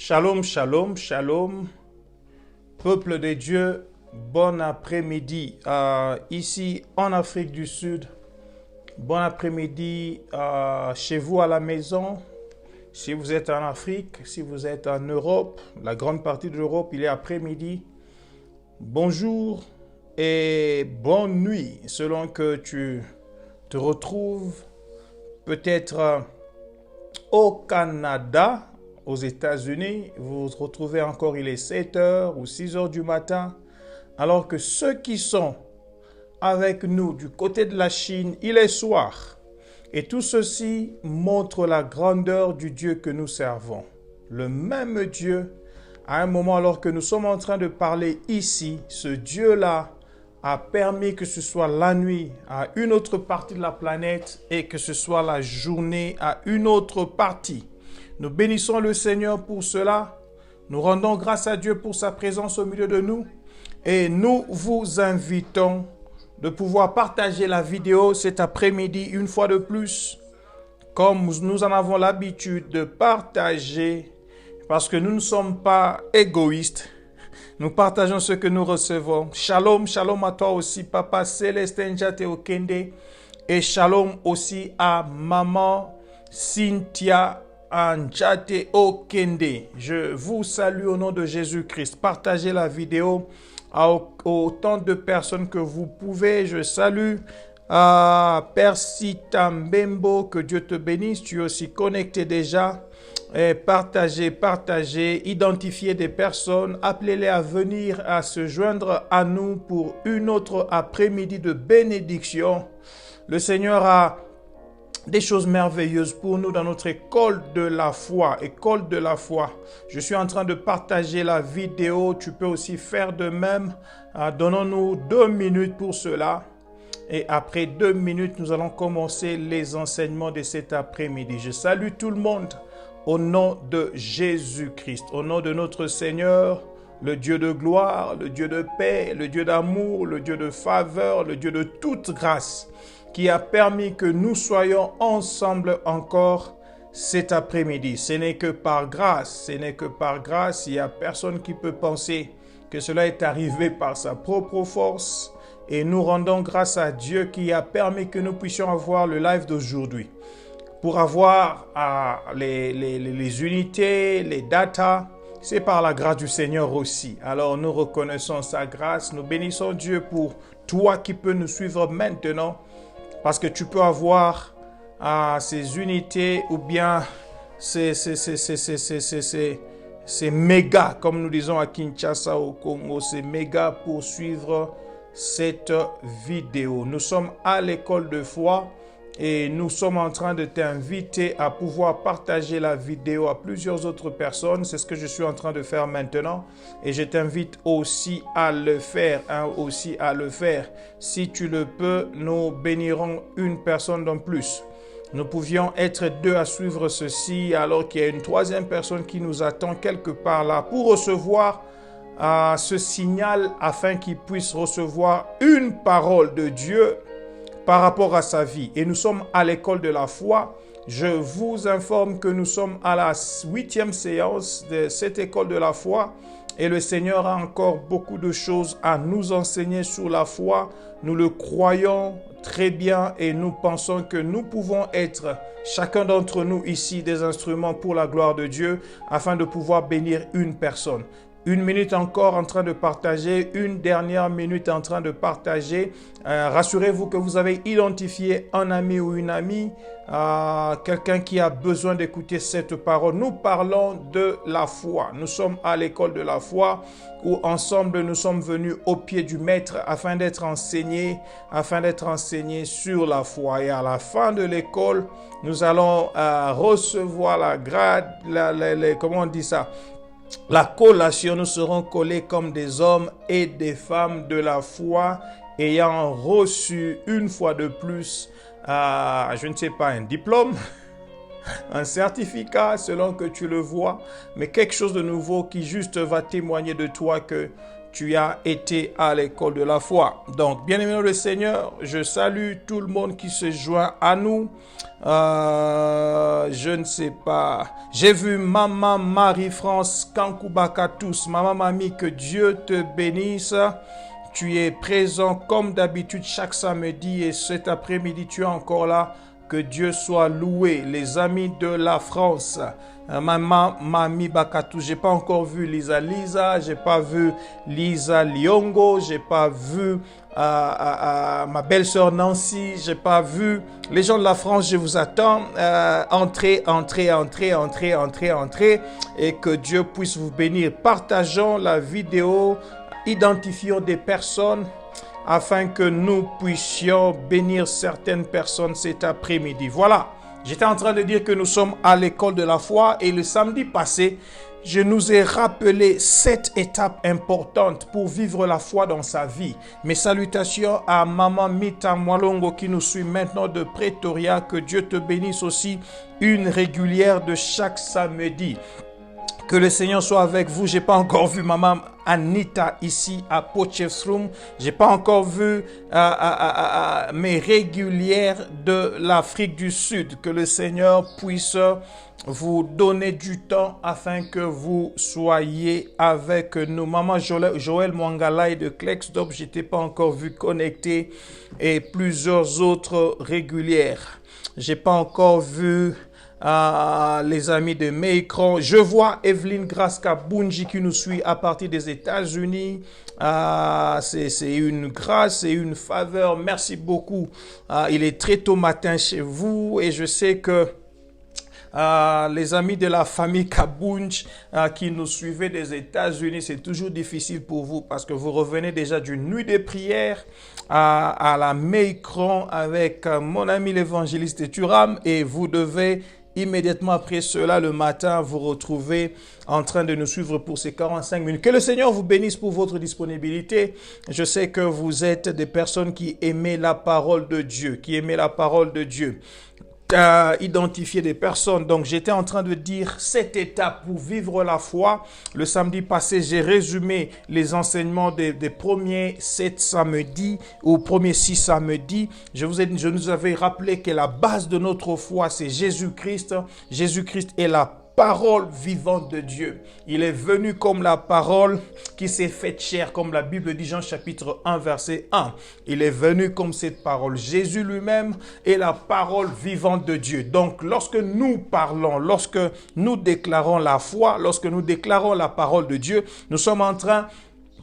Shalom, shalom, shalom. Peuple de Dieu, bon après-midi. Ici en Afrique du Sud, bon après-midi chez vous à la maison. Si vous êtes en Afrique, si vous êtes en Europe, la grande partie de l'Europe, il est après-midi. Bonjour et bonne nuit, selon que tu te retrouves peut-être au Canada, aux États-Unis. Vous vous retrouvez encore, il est 7 heures ou 6 heures du matin, alors que ceux qui sont avec nous du côté de la Chine, il est soir. Et tout ceci montre la grandeur du Dieu que nous servons. Le même Dieu, à un moment alors que nous sommes en train de parler ici, ce Dieu-là a permis que ce soit la nuit à une autre partie de la planète et que ce soit la journée à une autre partie. Nous bénissons le Seigneur pour cela. Nous rendons grâce à Dieu pour sa présence au milieu de nous. Et nous vous invitons de pouvoir partager la vidéo cet après-midi une fois de plus, comme nous en avons l'habitude de partager, parce que nous ne sommes pas égoïstes. Nous partageons ce que nous recevons. Shalom, shalom à toi aussi, Papa Célestin Njate Okende. Et shalom aussi à Maman Cynthia Njate Okende. Je vous salue au nom de Jésus-Christ. Partagez la vidéo à autant de personnes que vous pouvez. Je salue Persita Mbembo, que Dieu te bénisse. Tu es aussi connecté déjà. Et partagez, identifiez des personnes, appelez-les à venir, à se joindre à nous pour une autre après-midi de bénédiction. Le Seigneur a des choses merveilleuses pour nous dans notre école de la foi. École de la foi. Je suis en train de partager la vidéo. Tu peux aussi faire de même. Donnons-nous 2 minutes pour cela. Et après 2 minutes, nous allons commencer les enseignements de cet après-midi. Je salue tout le monde au nom de Jésus-Christ. Au nom de notre Seigneur, le Dieu de gloire, le Dieu de paix, le Dieu d'amour, le Dieu de faveur, le Dieu de toute grâce, qui a permis que nous soyons ensemble encore cet après-midi. Ce n'est que par grâce, ce n'est que par grâce. Il n'y a personne qui peut penser que cela est arrivé par sa propre force. Et nous rendons grâce à Dieu qui a permis que nous puissions avoir le live d'aujourd'hui. Pour avoir les unités, les datas, c'est par la grâce du Seigneur aussi. Alors nous reconnaissons sa grâce. Nous bénissons Dieu pour toi qui peux nous suivre maintenant. Parce que tu peux avoir ces unités ou bien ces mégas, comme nous disons à Kinshasa au Congo, ces mégas pour suivre cette vidéo. Nous sommes à l'école de foi et nous sommes en train de t'inviter à pouvoir partager la vidéo à plusieurs autres personnes. C'est ce que je suis en train de faire maintenant et je t'invite aussi à le faire, Si tu le peux, nous bénirons une personne en plus. Nous pouvions être 2 à suivre ceci alors qu'il y a une 3e personne qui nous attend quelque part là pour recevoir ce signal afin qu'il puisse recevoir une parole de Dieu par rapport à sa vie. Et nous sommes à l'école de la foi. Je vous informe que nous sommes à la 8e séance de cette école de la foi. Et le Seigneur a encore beaucoup de choses à nous enseigner sur la foi. Nous le croyons très bien et nous pensons que nous pouvons être, chacun d'entre nous ici, des instruments pour la gloire de Dieu afin de pouvoir bénir une personne. 1 minute encore en train de partager, une dernière minute en train de partager. Rassurez-vous que vous avez identifié un ami ou une amie, quelqu'un qui a besoin d'écouter cette parole. Nous parlons de la foi. Nous sommes à l'école de la foi où ensemble nous sommes venus au pied du maître afin d'être enseignés sur la foi. Et à la fin de l'école, nous allons recevoir la grade, comment on dit ça? La collation. Nous serons collés comme des hommes et des femmes de la foi ayant reçu une fois de plus, je ne sais pas, un diplôme, un certificat selon que tu le vois, mais quelque chose de nouveau qui juste va témoigner de toi que tu as été à l'école de la foi. Donc, bien-aimé le Seigneur, je salue tout le monde qui se joint à nous. Je ne sais pas. J'ai vu Maman Marie-France Kankubakatous. Maman Mamie, que Dieu te bénisse. Tu es présent comme d'habitude chaque samedi et cet après-midi tu es encore là. Que Dieu soit loué. Les amis de la France. Maman Mamie Bakatou, j'ai pas encore vu Lisa, j'ai pas vu Lisa Liongo, j'ai pas vu ma belle-sœur Nancy, j'ai pas vu les gens de la France. Je vous attends. Entrez et que Dieu puisse vous bénir. Partageons la vidéo, identifions des personnes afin que nous puissions bénir certaines personnes cet après-midi. Voilà. J'étais en train de dire que nous sommes à l'école de la foi et le samedi passé, je nous ai rappelé 7 étapes importantes pour vivre la foi dans sa vie. Mes salutations à Maman Mita Mwalongo qui nous suit maintenant de Pretoria. Que Dieu te bénisse aussi, une régulière de chaque samedi. Que le Seigneur soit avec vous. J'ai pas encore vu Maman Anita ici à Potchefstroom. J'ai pas encore vu mes régulières de l'Afrique du Sud. Que le Seigneur puisse vous donner du temps afin que vous soyez avec nous. Maman Joël Mwangalai de Klexdorp, je t'ai pas encore vu connecté, et plusieurs autres régulières. J'ai pas encore vu les amis de Meikron. Je vois Evelyne Graska Bunji qui nous suit à partir des États-Unis. C'est une grâce et une faveur. Merci beaucoup. Il est très tôt matin chez vous et je sais que les amis de la famille Kabunj qui nous suivaient des États-Unis, c'est toujours difficile pour vous parce que vous revenez déjà d'une nuit de prière à la Meikron avec mon ami l'évangéliste Turam et vous devez immédiatement après cela, le matin, vous retrouvez en train de nous suivre pour ces 45 minutes. Que le Seigneur vous bénisse pour votre disponibilité. Je sais que vous êtes des personnes qui aimez la parole de Dieu, identifier des personnes. Donc, j'étais en train de dire 7 étapes pour vivre la foi. Le samedi passé, j'ai résumé les enseignements des premiers 7 samedis ou premiers 6 samedis. Je nous avais rappelé que la base de notre foi, c'est Jésus-Christ. Jésus-Christ est la parole vivante de Dieu. Il est venu comme la parole qui s'est faite chair, comme la Bible dit, Jean chapitre 1, verset 1. Il est venu comme cette parole. Jésus lui-même est la parole vivante de Dieu. Donc, lorsque nous parlons, lorsque nous déclarons la foi, lorsque nous déclarons la parole de Dieu, nous sommes en train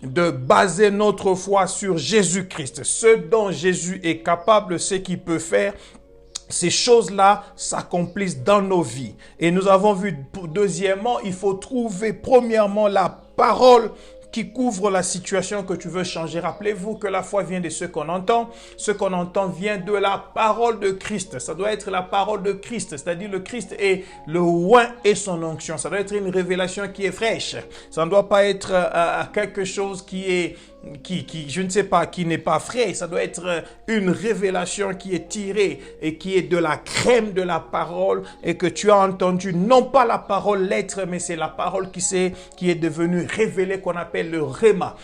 de baser notre foi sur Jésus-Christ. Ce dont Jésus est capable, ce qu'il peut faire, ces choses-là s'accomplissent dans nos vies. Et nous avons vu, deuxièmement, il faut trouver premièrement la parole qui couvre la situation que tu veux changer. Rappelez-vous que la foi vient de ce qu'on entend. Ce qu'on entend vient de la parole de Christ. Ça doit être la parole de Christ. C'est-à-dire le Christ est le oint et son onction. Ça doit être une révélation qui est fraîche. Ça ne doit pas être quelque chose qui je ne sais pas, qui n'est pas frais. Ça doit être une révélation qui est tirée et qui est de la crème de la parole et que tu as entendu, non pas la parole lettre, mais c'est la parole qui est devenue révélée, qu'on appelle le Réma.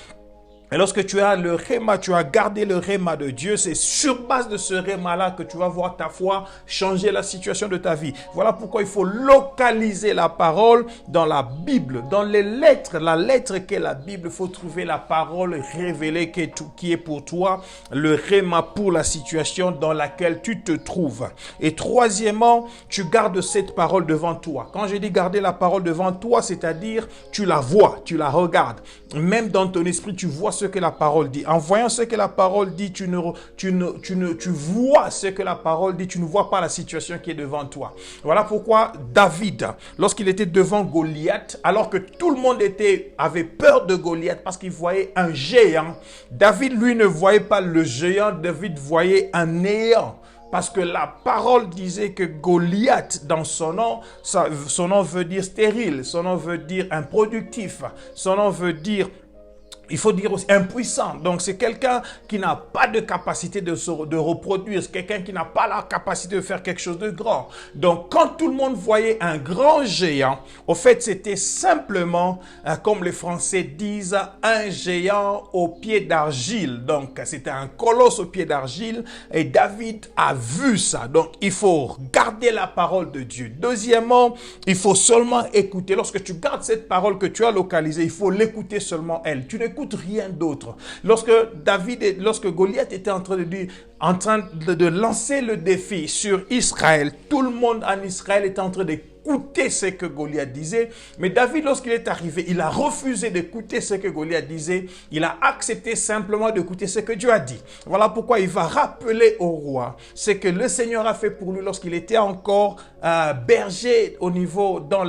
Et lorsque tu as le Réma, tu as gardé le Réma de Dieu, c'est sur base de ce Réma-là que tu vas voir ta foi changer la situation de ta vie. Voilà pourquoi il faut localiser la parole dans la Bible, dans les lettres. La lettre qu'est la Bible, il faut trouver la parole révélée qui est pour toi, le Réma pour la situation dans laquelle tu te trouves. Et troisièmement, tu gardes cette parole devant toi. Quand je dis garder la parole devant toi, c'est-à-dire tu la vois, tu la regardes. Même dans ton esprit, tu vois ce que la parole dit. En voyant ce que la parole dit, tu vois ce que la parole dit, tu ne vois pas la situation qui est devant toi. Voilà pourquoi David, lorsqu'il était devant Goliath, alors que tout le monde avait peur de Goliath parce qu'il voyait un géant, David, lui, ne voyait pas le géant, David voyait un néant. Parce que la parole disait que Goliath, dans son nom veut dire stérile, son nom veut dire improductif, son nom veut dire il faut dire aussi impuissant. Donc, c'est quelqu'un qui n'a pas de capacité de reproduire. C'est quelqu'un qui n'a pas la capacité de faire quelque chose de grand. Donc, quand tout le monde voyait un grand géant, au fait, c'était simplement, comme les Français disent, un géant au pied d'argile. Donc, c'était un colosse au pied d'argile et David a vu ça. Donc, il faut garder la parole de Dieu. Deuxièmement, il faut seulement écouter. Lorsque tu gardes cette parole que tu as localisée, il faut l'écouter seulement elle. Tu n'écoutes rien d'autre. Lorsque Goliath était en train de lancer le défi sur Israël, tout le monde en Israël était en train d'écouter ce que Goliath disait. Mais David, lorsqu'il est arrivé, il a refusé d'écouter ce que Goliath disait. Il a accepté simplement d'écouter ce que Dieu a dit. Voilà pourquoi il va rappeler au roi ce que le Seigneur a fait pour lui lorsqu'il était encore berger au niveau dans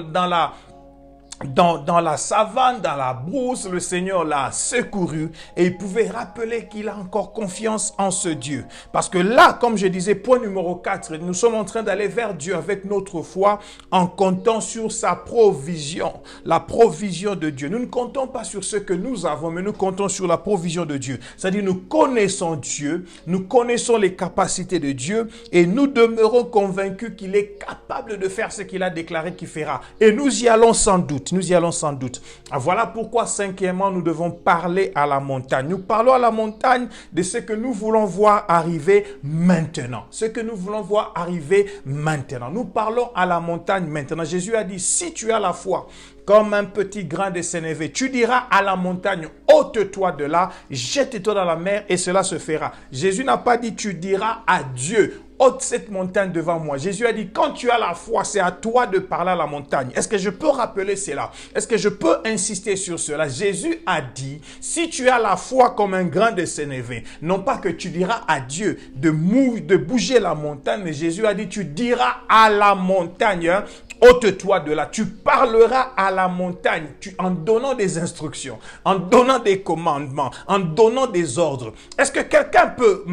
la savane, dans la brousse. Le Seigneur l'a secouru et il pouvait rappeler qu'il a encore confiance en ce Dieu. Parce que là, comme je disais, point numéro 4, nous sommes en train d'aller vers Dieu avec notre foi en comptant sur sa provision. La provision de Dieu. Nous ne comptons pas sur ce que nous avons, mais nous comptons sur la provision de Dieu. C'est-à-dire, nous connaissons Dieu, nous connaissons les capacités de Dieu et nous demeurons convaincus qu'il est capable de faire ce qu'il a déclaré qu'il fera. Et nous y allons sans doute. Nous y allons sans doute. Voilà pourquoi, cinquièmement, nous devons parler à la montagne. Nous parlons à la montagne de ce que nous voulons voir arriver maintenant. Ce que nous voulons voir arriver maintenant. Nous parlons à la montagne maintenant. Jésus a dit, si tu as la foi comme un petit grain de sénévé, tu diras à la montagne, ôte-toi de là, jette-toi dans la mer et cela se fera. Jésus n'a pas dit, tu diras à Dieu, ôte cette montagne devant moi. Jésus a dit, quand tu as la foi, c'est à toi de parler à la montagne. Est-ce que je peux rappeler cela? Est-ce que je peux insister sur cela? Jésus a dit, si tu as la foi comme un grain de sénévé, non pas que tu diras à Dieu de bouger la montagne, mais Jésus a dit, tu diras à la montagne, ôte-toi de là. Tu parleras à la montagne en donnant des instructions, en donnant des commandements, en donnant des ordres. Est-ce que quelqu'un peut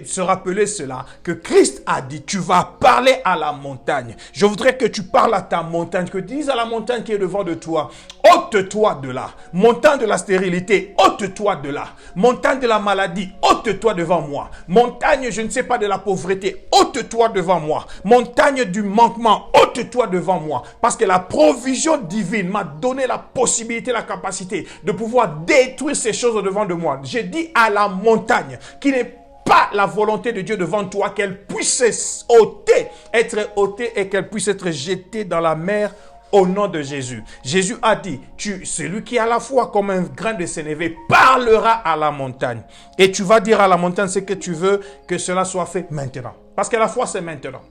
se rappeler cela? Que Christ a dit, tu vas parler à la montagne. Je voudrais que tu parles à ta montagne, que tu dises à la montagne qui est devant de toi, ôte-toi de là. Montagne de la stérilité, ôte-toi de là. Montagne de la maladie, ôte-toi devant moi. Montagne, je ne sais pas, de la pauvreté, ôte-toi devant moi. Montagne du manquement, ôte-toi devant moi. Parce que la provision divine m'a donné la possibilité, la capacité de pouvoir détruire ces choses devant de moi. J'ai dit à la montagne qui n'est pas la volonté de Dieu devant toi, qu'elle puisse être ôtée et qu'elle puisse être jetée dans la mer au nom de Jésus. Jésus a dit, celui qui a la foi comme un grain de sénévé parlera à la montagne. Et tu vas dire à la montagne ce que tu veux que cela soit fait maintenant. Parce que la foi, c'est maintenant.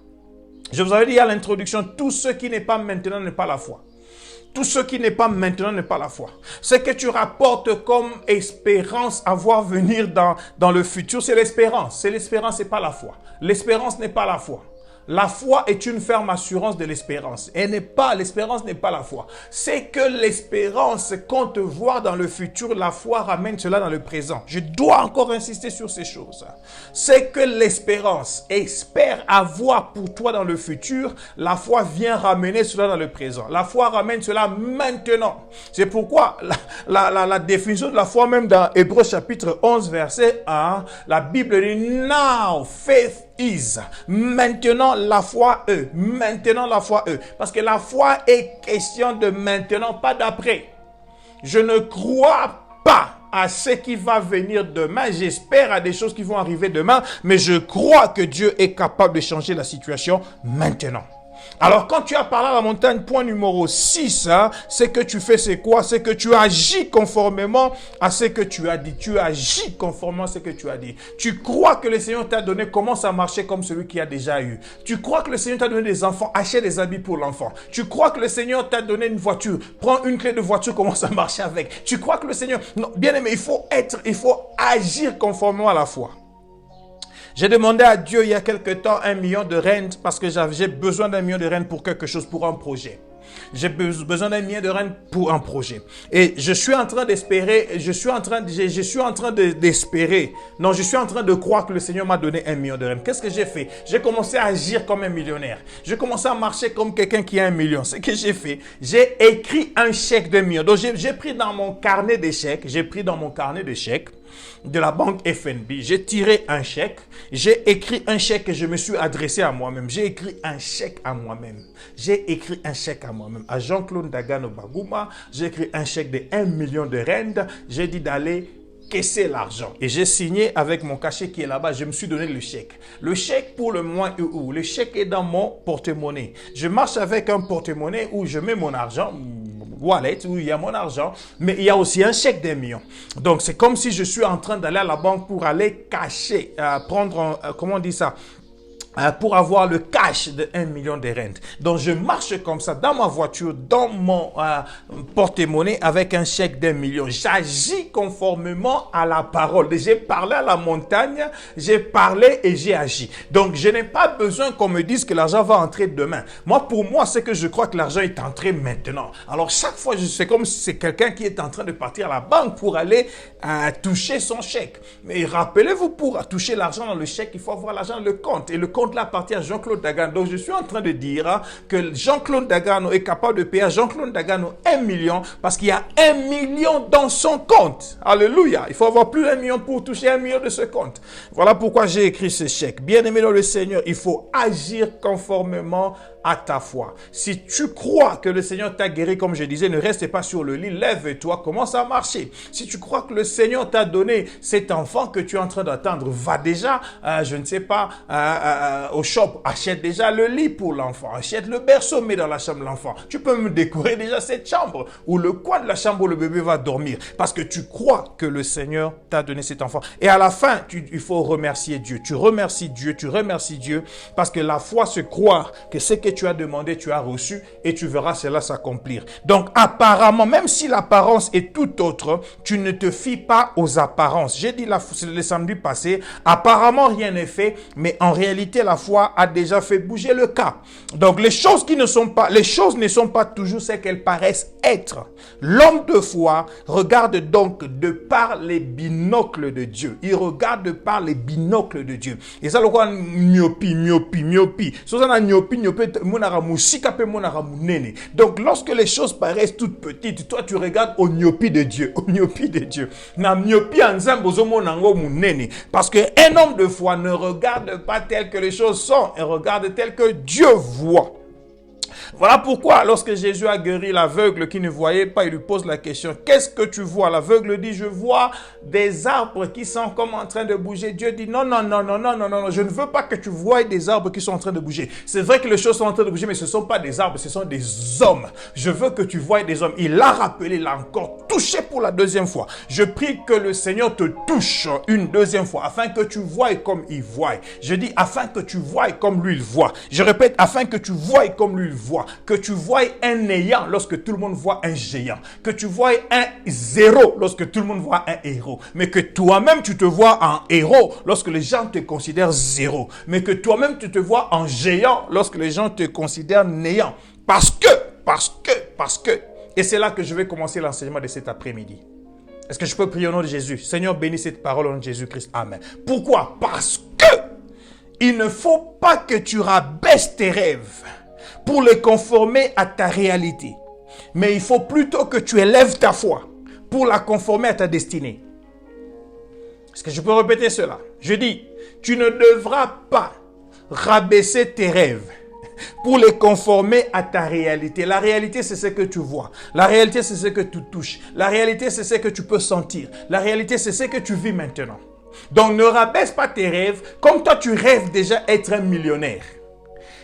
Je vous avais dit à l'introduction, tout ce qui n'est pas maintenant n'est pas la foi. Tout ce qui n'est pas maintenant n'est pas la foi. Ce que tu rapportes comme espérance à voir venir dans le futur, c'est l'espérance. C'est l'espérance, c'est pas la foi. L'espérance n'est pas la foi. La foi est une ferme assurance de l'espérance. L'espérance n'est pas la foi. C'est que l'espérance compte voir dans le futur, la foi ramène cela dans le présent. Je dois encore insister sur ces choses. C'est que l'espérance espère avoir pour toi dans le futur, la foi vient ramener cela dans le présent. La foi ramène cela maintenant. C'est pourquoi la définition de la foi, même dans Hébreux chapitre 11, verset 1, la Bible dit « Now faith is ». Maintenant la foi maintenant la foi parce que la foi est question de maintenant, pas d'après. Je ne crois pas à ce qui va venir demain, j'espère à des choses qui vont arriver demain, mais je crois que Dieu est capable de changer la situation maintenant. Alors, quand tu as parlé à la montagne, point numéro 6, ce que tu fais, c'est quoi? C'est que tu agis conformément à ce que tu as dit. Tu agis conformément à ce que tu as dit. Tu crois que le Seigneur t'a donné, commence à marcher comme celui qui a déjà eu. Tu crois que le Seigneur t'a donné des enfants, achète des habits pour l'enfant. Tu crois que le Seigneur t'a donné une voiture, prends une clé de voiture, commence à marcher avec. Tu crois que le Seigneur... Non, bien aimé, il faut agir conformément à la foi. J'ai demandé à Dieu il y a quelque temps 1 million de rentes parce que j'ai besoin d'1 million de rentes pour quelque chose, pour un projet. J'ai besoin d'un million de rand pour un projet. Et je suis en train d'espérer, je suis en train d'espérer. Non, je suis en train de croire que le Seigneur m'a donné un million de rand. Qu'est-ce que j'ai fait? J'ai commencé à agir comme un millionnaire. J'ai commencé à marcher comme quelqu'un qui a un million. Ce que j'ai fait, j'ai écrit un chèque de million. Donc, j'ai pris dans mon carnet de chèques, de la banque FNB, j'ai tiré un chèque, j'ai écrit un chèque que je me suis adressé à moi-même. J'ai écrit un chèque à moi-même. J'ai écrit un chèque à moi-même. À Jean-Claude Dagano Bagouma, j'ai écrit un chèque de 1 million de rand. J'ai dit d'aller caisser l'argent. Et j'ai signé avec mon cachet qui est là-bas. Je me suis donné le chèque. Le chèque pour le mois où le chèque est dans mon porte-monnaie. Je marche avec un porte-monnaie où je mets mon argent, wallet, où il y a mon argent, mais il y a aussi un chèque d'1 million. Donc, c'est comme si je suis en train d'aller à la banque pour aller cacher, prendre, comment on dit ça, pour avoir le cash de 1 million de rand. Donc, je marche comme ça dans ma voiture, dans mon porte-monnaie avec un chèque d'1 million. J'agis conformément à la parole. J'ai parlé à la montagne, j'ai parlé et j'ai agi. Donc, je n'ai pas besoin qu'on me dise que l'argent va entrer demain. Moi, pour moi, c'est que je crois que l'argent est entré maintenant. Alors, chaque fois, c'est comme si c'est quelqu'un qui est en train de partir à la banque pour aller toucher son chèque. Mais rappelez-vous, pour toucher l'argent dans le chèque, il faut avoir l'argent dans le compte. Et le compte là appartient à Jean-Claude Dagano. Donc, je suis en train de dire que Jean-Claude Dagano est capable de payer à Jean-Claude Dagano 1 million parce qu'il y a 1 million dans son compte. Alléluia. Il faut avoir plus d'1 million pour toucher 1 million de ce compte. Voilà pourquoi j'ai écrit ce chèque. Bien-aimé dans le Seigneur, il faut agir conformément à ta foi. Si tu crois que le Seigneur t'a guéri, comme je disais, ne reste pas sur le lit, lève-toi, commence à marcher. Si tu crois que le Seigneur t'a donné cet enfant que tu es en train d'attendre, va déjà, je ne sais pas, au shop, achète déjà le lit pour l'enfant, achète le berceau, mets dans la chambre de l'enfant. Tu peux me décorer déjà cette chambre ou le coin de la chambre où le bébé va dormir parce que tu crois que le Seigneur t'a donné cet enfant. Et à la fin, il faut remercier Dieu. Tu remercies Dieu parce que la foi, c'est croire que ce que tu as demandé, tu as reçu et tu verras cela s'accomplir. Donc apparemment, même si l'apparence est tout autre, tu ne te fies pas aux apparences. J'ai dit le samedi passé, apparemment rien n'est fait, mais en réalité la foi a déjà fait bouger le cas. Donc les choses ne sont pas toujours ce qu'elles paraissent être. L'homme de foi regarde donc de par les binocles de Dieu. Il regarde de par les binocles de Dieu. Et ça, le quoi, myopie. Donc, lorsque les choses paraissent toutes petites, toi, tu regardes au myopie de Dieu. Parce qu'un homme de foi ne regarde pas tel que les choses sont, il regarde tel que Dieu voit. Voilà pourquoi, lorsque Jésus a guéri l'aveugle qui ne voyait pas, il lui pose la question, qu'est-ce que tu vois? L'aveugle dit, je vois des arbres qui sont comme en train de bouger. Dieu dit, non, je ne veux pas que tu voies des arbres qui sont en train de bouger. C'est vrai que les choses sont en train de bouger, mais ce ne sont pas des arbres, ce sont des hommes. Je veux que tu voies des hommes. Il l'a rappelé, il l'a encore touché pour la deuxième fois. Je prie que le Seigneur te touche une deuxième fois, afin que tu voies comme il voit. Je dis, afin que tu voies comme lui il voit. Je répète, afin que tu voies comme lui il voit. Que tu voies un néant lorsque tout le monde voit un géant. Que tu voies un zéro lorsque tout le monde voit un héros. Mais que toi-même tu te vois en héros lorsque les gens te considèrent zéro. Mais que toi-même tu te vois en géant lorsque les gens te considèrent néant. Parce que. Et c'est là que je vais commencer l'enseignement de cet après-midi. Est-ce que je peux prier au nom de Jésus? Seigneur, bénis cette parole au nom de Jésus-Christ. Amen. Pourquoi? Parce que il ne faut pas que tu rabaisses tes rêves pour les conformer à ta réalité. Mais il faut plutôt que tu élèves ta foi pour la conformer à ta destinée. Est-ce que je peux répéter cela? Je dis, tu ne devras pas rabaisser tes rêves pour les conformer à ta réalité. La réalité, c'est ce que tu vois. La réalité, c'est ce que tu touches. La réalité, c'est ce que tu peux sentir. La réalité, c'est ce que tu vis maintenant. Donc, ne rabaisse pas tes rêves comme toi, tu rêves déjà être un millionnaire.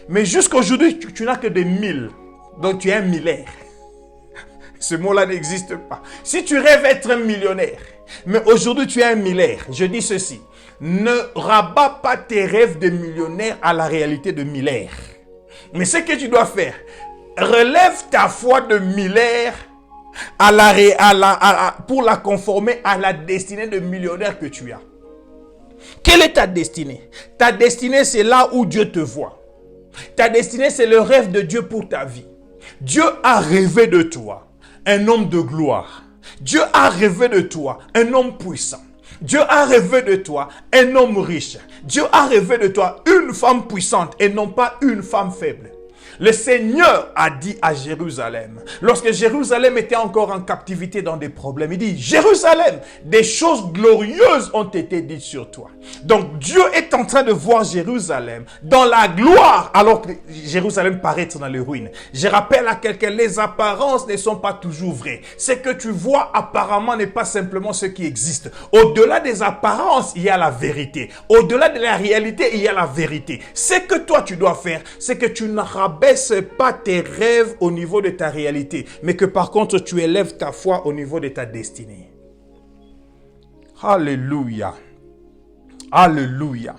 Mais jusqu'aujourd'hui, tu n'as que des 1000. Donc, tu es un millaire. Ce mot-là n'existe pas. Si tu rêves être un millionnaire, mais aujourd'hui, tu es un millaire, je dis ceci. Ne rabats pas tes rêves de millionnaire à la réalité de millaire. Mais ce que tu dois faire, relève ta foi de millaire pour la conformer à la destinée de millionnaire que tu as. Quelle est ta destinée? Ta destinée, c'est là où Dieu te voit. Ta destinée, c'est le rêve de Dieu pour ta vie. Dieu a rêvé de toi, un homme de gloire. Dieu a rêvé de toi, un homme puissant. Dieu a rêvé de toi, un homme riche. Dieu a rêvé de toi, une femme puissante et non pas une femme faible. Le Seigneur a dit à Jérusalem, lorsque Jérusalem était encore en captivité dans des problèmes, il dit, Jérusalem, des choses glorieuses ont été dites sur toi. Donc Dieu est en train de voir Jérusalem dans la gloire, alors que Jérusalem paraît être dans les ruines. Je rappelle à quelqu'un, les apparences ne sont pas toujours vraies. Ce que tu vois apparemment n'est pas simplement ce qui existe. Au-delà des apparences, il y a la vérité. Au-delà de la réalité, il y a la vérité. Ce que toi tu dois faire, c'est que tu ne rabaisse pas tes rêves au niveau de ta réalité, mais que par contre tu élèves ta foi au niveau de ta destinée. Alléluia. Alléluia.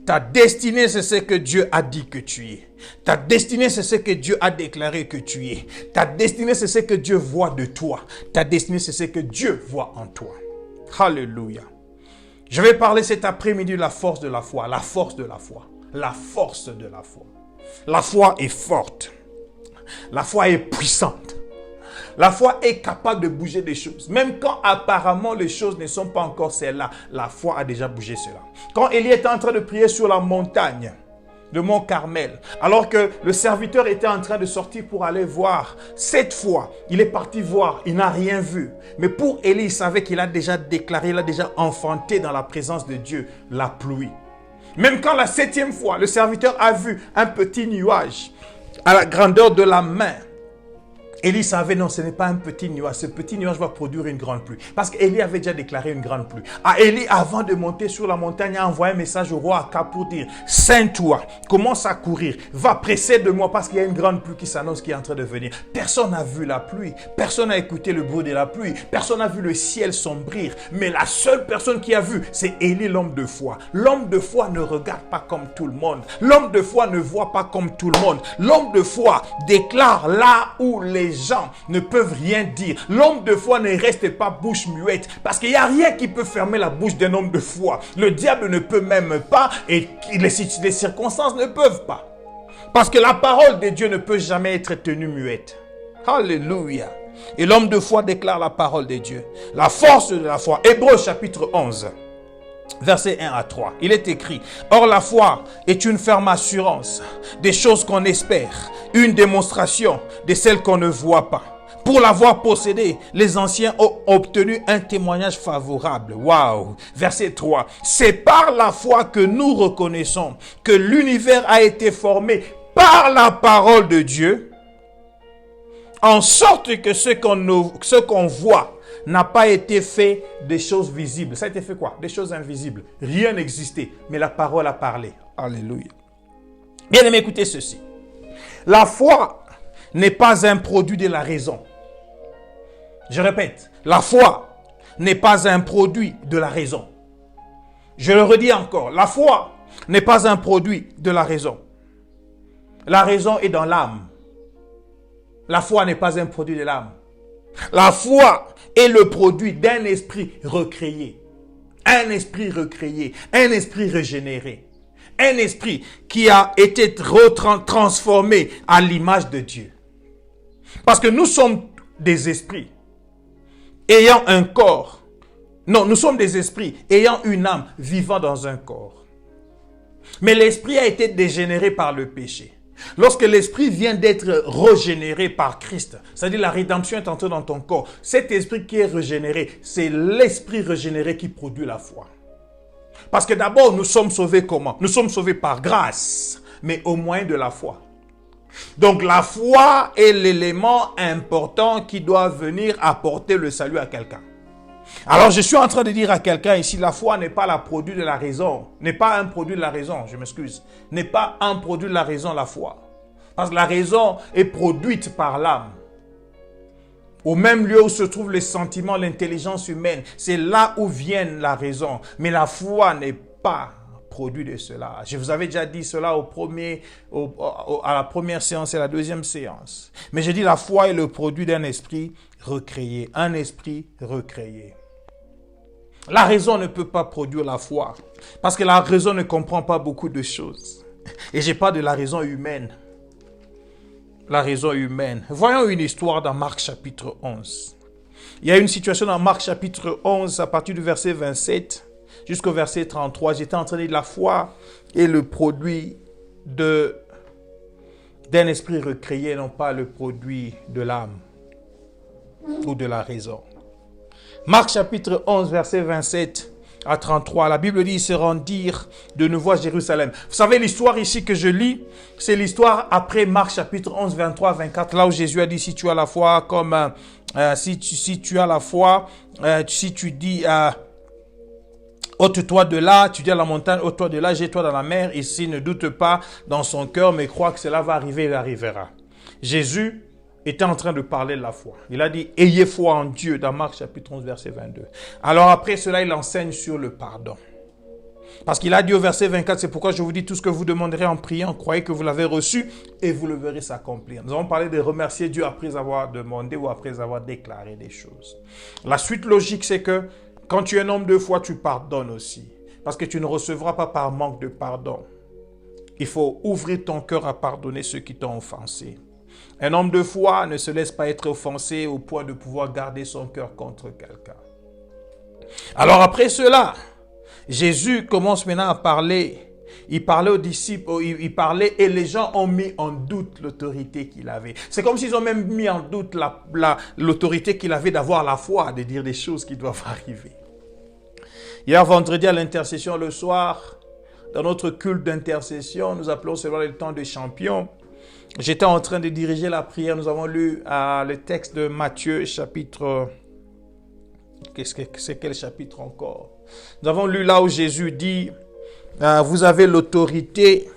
Ta destinée, c'est ce que Dieu a dit que tu es. Ta destinée, c'est ce que Dieu a déclaré que tu es. Ta destinée, c'est ce que Dieu voit de toi. Ta destinée, c'est ce que Dieu voit en toi. Alléluia. Je vais parler cet après-midi de la force de la foi. La force de la foi. La force de la foi. La foi est forte. La foi est puissante. La foi est capable de bouger des choses. Même quand apparemment les choses ne sont pas encore celles-là, la foi a déjà bougé cela. Quand Élie était en train de prier sur la montagne de Mont Carmel, alors que le serviteur était en train de sortir pour aller voir, cette fois, il est parti voir, il n'a rien vu. Mais pour Élie, il savait qu'il a déjà déclaré, il a déjà enfanté dans la présence de Dieu la pluie. Même quand la 7e fois, le serviteur a vu un petit nuage à la grandeur de la main, Élie savait, non, ce n'est pas un petit nuage. Ce petit nuage va produire une grande pluie. Parce qu'Élie avait déjà déclaré une grande pluie. Élie, avant de monter sur la montagne, a envoyé un message au roi Akab pour dire, Sains-toi, commence à courir, va presser de moi parce qu'il y a une grande pluie qui s'annonce, qui est en train de venir. Personne n'a vu la pluie. Personne n'a écouté le bruit de la pluie. Personne n'a vu le ciel sombrir. Mais la seule personne qui a vu, c'est Élie, l'homme de foi. L'homme de foi ne regarde pas comme tout le monde. L'homme de foi ne voit pas comme tout le monde. L'homme de foi déclare là où les gens ne peuvent rien dire. L'homme de foi ne reste pas bouche muette parce qu'il n'y a rien qui peut fermer la bouche d'un homme de foi. Le diable ne peut même pas et les circonstances ne peuvent pas. Parce que la parole de Dieu ne peut jamais être tenue muette. Alléluia. Et l'homme de foi déclare la parole de Dieu. La force de la foi. Hébreux chapitre 11. Versets 1 à 3, il est écrit, « Or la foi est une ferme assurance des choses qu'on espère, une démonstration de celles qu'on ne voit pas. Pour l'avoir possédée, les anciens ont obtenu un témoignage favorable. » Waouh! Verset 3, « C'est par la foi que nous reconnaissons que l'univers a été formé par la parole de Dieu, en sorte que ce qu'on voit n'a pas été fait des choses visibles. Ça a été fait quoi? Des choses invisibles. Rien n'existait, mais la parole a parlé. Alléluia. Bien aimé, écoutez ceci. La foi n'est pas un produit de la raison. Je répète, la foi n'est pas un produit de la raison. Je le redis encore, la foi n'est pas un produit de la raison. La raison est dans l'âme. La foi n'est pas un produit de l'âme. La foi est le produit d'un esprit recréé. Un esprit recréé, un esprit régénéré. Un esprit qui a été transformé à l'image de Dieu. Parce que nous sommes des esprits ayant un corps. Non, nous sommes des esprits ayant une âme vivant dans un corps. Mais l'esprit a été dégénéré par le péché. Lorsque l'esprit vient d'être régénéré par Christ, c'est-à-dire la rédemption est entrée dans ton corps, cet esprit qui est régénéré, c'est l'esprit régénéré qui produit la foi. Parce que d'abord, nous sommes sauvés comment? Nous sommes sauvés par grâce, mais au moyen de la foi. Donc la foi est l'élément important qui doit venir apporter le salut à quelqu'un. Alors je suis en train de dire à quelqu'un ici, la foi n'est pas le produit de la raison, n'est pas un produit de la raison, je m'excuse, n'est pas un produit de la raison la foi. Parce que la raison est produite par l'âme. Au même lieu où se trouvent les sentiments, l'intelligence humaine, c'est là où vient la raison. Mais la foi n'est pas produit de cela. Je vous avais déjà dit cela à la première séance et la deuxième séance. Mais je dis la foi est le produit d'un esprit recréé. Un esprit recréé. La raison ne peut pas produire la foi. Parce que la raison ne comprend pas beaucoup de choses. Et je parle de la raison humaine. la raison humaine. Voyons une histoire dans Marc chapitre 11. Il y a une situation dans Marc chapitre 11 à partir du verset 27 jusqu'au verset 33. J'étais en train de dire la foi est le produit d'un esprit recréé, non pas le produit de l'âme ou de la raison. Marc chapitre 11 verset 27 à 33, la Bible dit, ils se rendirent de nouveau à Jérusalem. Vous savez, l'histoire ici que je lis, c'est l'histoire après Marc chapitre 11, 23, 24, là où Jésus a dit, si tu as la foi comme, si tu as la foi, si tu dis, ôte-toi de là, tu dis à la montagne, ôte-toi de là, jette-toi dans la mer, ici ne doute pas dans son cœur, mais croit que cela va arriver, il arrivera. Jésus était en train de parler de la foi. Il a dit, ayez foi en Dieu, dans Marc chapitre 11, verset 22. Alors après cela, il enseigne sur le pardon. Parce qu'il a dit au verset 24, c'est pourquoi je vous dis tout ce que vous demanderez en priant, croyez que vous l'avez reçu et vous le verrez s'accomplir. Nous avons parlé de remercier Dieu après avoir demandé ou après avoir déclaré des choses. La suite logique, c'est que quand tu es un homme de foi, tu pardonnes aussi. Parce que tu ne recevras pas par manque de pardon. Il faut ouvrir ton cœur à pardonner ceux qui t'ont offensé. Un homme de foi ne se laisse pas être offensé au point de pouvoir garder son cœur contre quelqu'un. Alors après cela, Jésus commence maintenant à parler. Il parlait aux disciples, il parlait et les gens ont mis en doute l'autorité qu'il avait. C'est comme s'ils ont même mis en doute l'autorité qu'il avait d'avoir la foi, de dire des choses qui doivent arriver. Hier vendredi à l'intercession le soir, dans notre culte d'intercession, nous appelons cela le temps des champions. J'étais en train de diriger la prière. Nous avons lu le texte de Matthieu, chapitre... C'est quel chapitre encore? Nous avons lu là où Jésus dit, vous avez l'autorité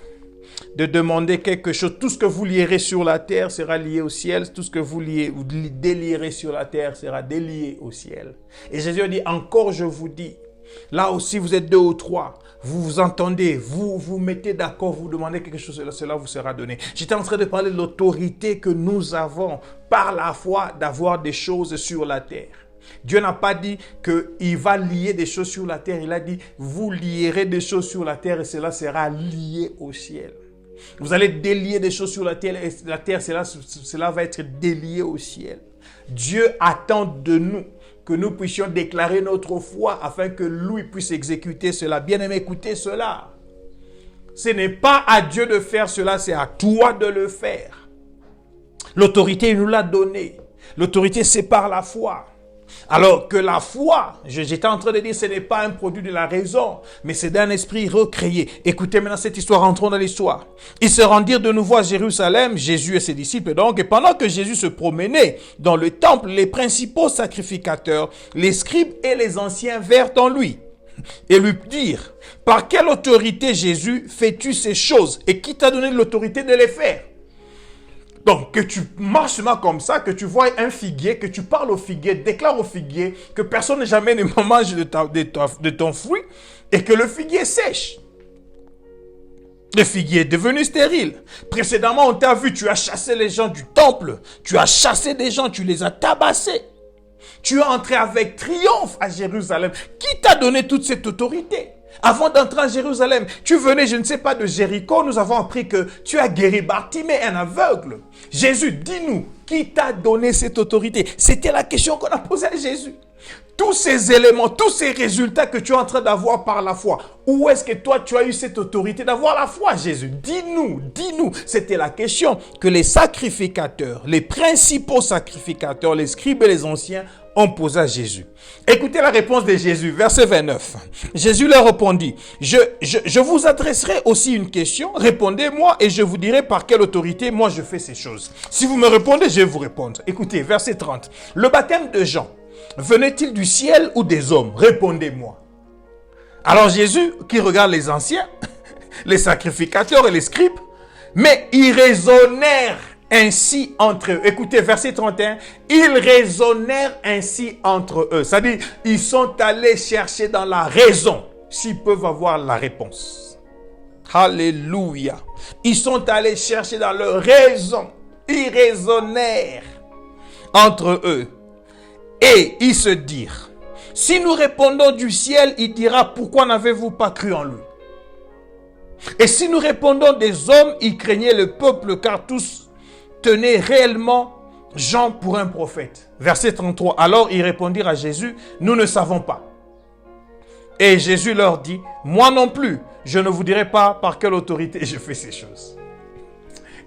de demander quelque chose. Tout ce que vous lierez sur la terre sera lié au ciel. Tout ce que vous délierez sur la terre sera délié au ciel. Et Jésus a dit, encore je vous dis, là aussi vous êtes 2 ou 3. Vous vous entendez, vous vous mettez d'accord, vous demandez quelque chose, cela vous sera donné. J'étais en train de parler de l'autorité que nous avons par la foi d'avoir des choses sur la terre. Dieu n'a pas dit qu'il va lier des choses sur la terre. Il a dit, vous lierez des choses sur la terre et cela sera lié au ciel. Vous allez délier des choses sur la terre et cela va être délié au ciel. Dieu attend de nous que nous puissions déclarer notre foi afin que lui puisse exécuter cela. Bien-aimé, écoutez cela. Ce n'est pas à Dieu de faire cela, c'est à toi de le faire. L'autorité, il nous l'a donnée. L'autorité, c'est par la foi. Alors que la foi, j'étais en train de dire, ce n'est pas un produit de la raison, mais c'est d'un esprit recréé. Écoutez maintenant cette histoire, entrons dans l'histoire. Ils se rendirent de nouveau à Jérusalem, Jésus et ses disciples donc, et pendant que Jésus se promenait dans le temple, les principaux sacrificateurs, les scribes et les anciens vinrent en lui et lui dirent, par quelle autorité Jésus fais-tu ces choses et qui t'a donné l'autorité de les faire? Donc, que tu marches seulement comme ça, que tu vois un figuier, que tu parles au figuier, déclares au figuier que personne jamais ne mange de ton fruit et que le figuier sèche. Le figuier est devenu stérile. Précédemment, on t'a vu, tu as chassé les gens du temple, tu as chassé des gens, tu les as tabassés. Tu es entré avec triomphe à Jérusalem. Qui t'a donné toute cette autorité? Avant d'entrer à Jérusalem, tu venais, je ne sais pas, de Jéricho. Nous avons appris que tu as guéri Bartimée, un aveugle. Jésus, dis-nous, qui t'a donné cette autorité? C'était la question qu'on a posée à Jésus. Tous ces éléments, tous ces résultats que tu es en train d'avoir par la foi, où est-ce que toi tu as eu cette autorité d'avoir la foi, Jésus? Dis-nous, dis-nous. C'était la question que les sacrificateurs, les principaux sacrificateurs, les scribes et les anciens ont posée à Jésus. Écoutez la réponse de Jésus, verset 29. Jésus leur répondit, je vous adresserai aussi une question, répondez-moi et je vous dirai par quelle autorité moi je fais ces choses. Si vous me répondez, je vais vous répondre. Écoutez, verset 30. Le baptême de Jean venait-il du ciel ou des hommes? Répondez-moi. Alors Jésus, qui regarde les anciens, les sacrificateurs et les scribes, mais ils raisonnèrent ainsi entre eux. Écoutez, verset 31, ils raisonnèrent ainsi entre eux. C'est-à-dire, ils sont allés chercher dans la raison, s'ils peuvent avoir la réponse. Alléluia. Ils sont allés chercher dans leur raison. Ils raisonnèrent entre eux. Et ils se dirent, si nous répondons du ciel, il dira, pourquoi n'avez-vous pas cru en lui? Et si nous répondons des hommes, il craignait le peuple, car tous tenait réellement Jean pour un prophète. Verset 33. Alors ils répondirent à Jésus, nous ne savons pas. Et Jésus leur dit, moi non plus, je ne vous dirai pas par quelle autorité je fais ces choses.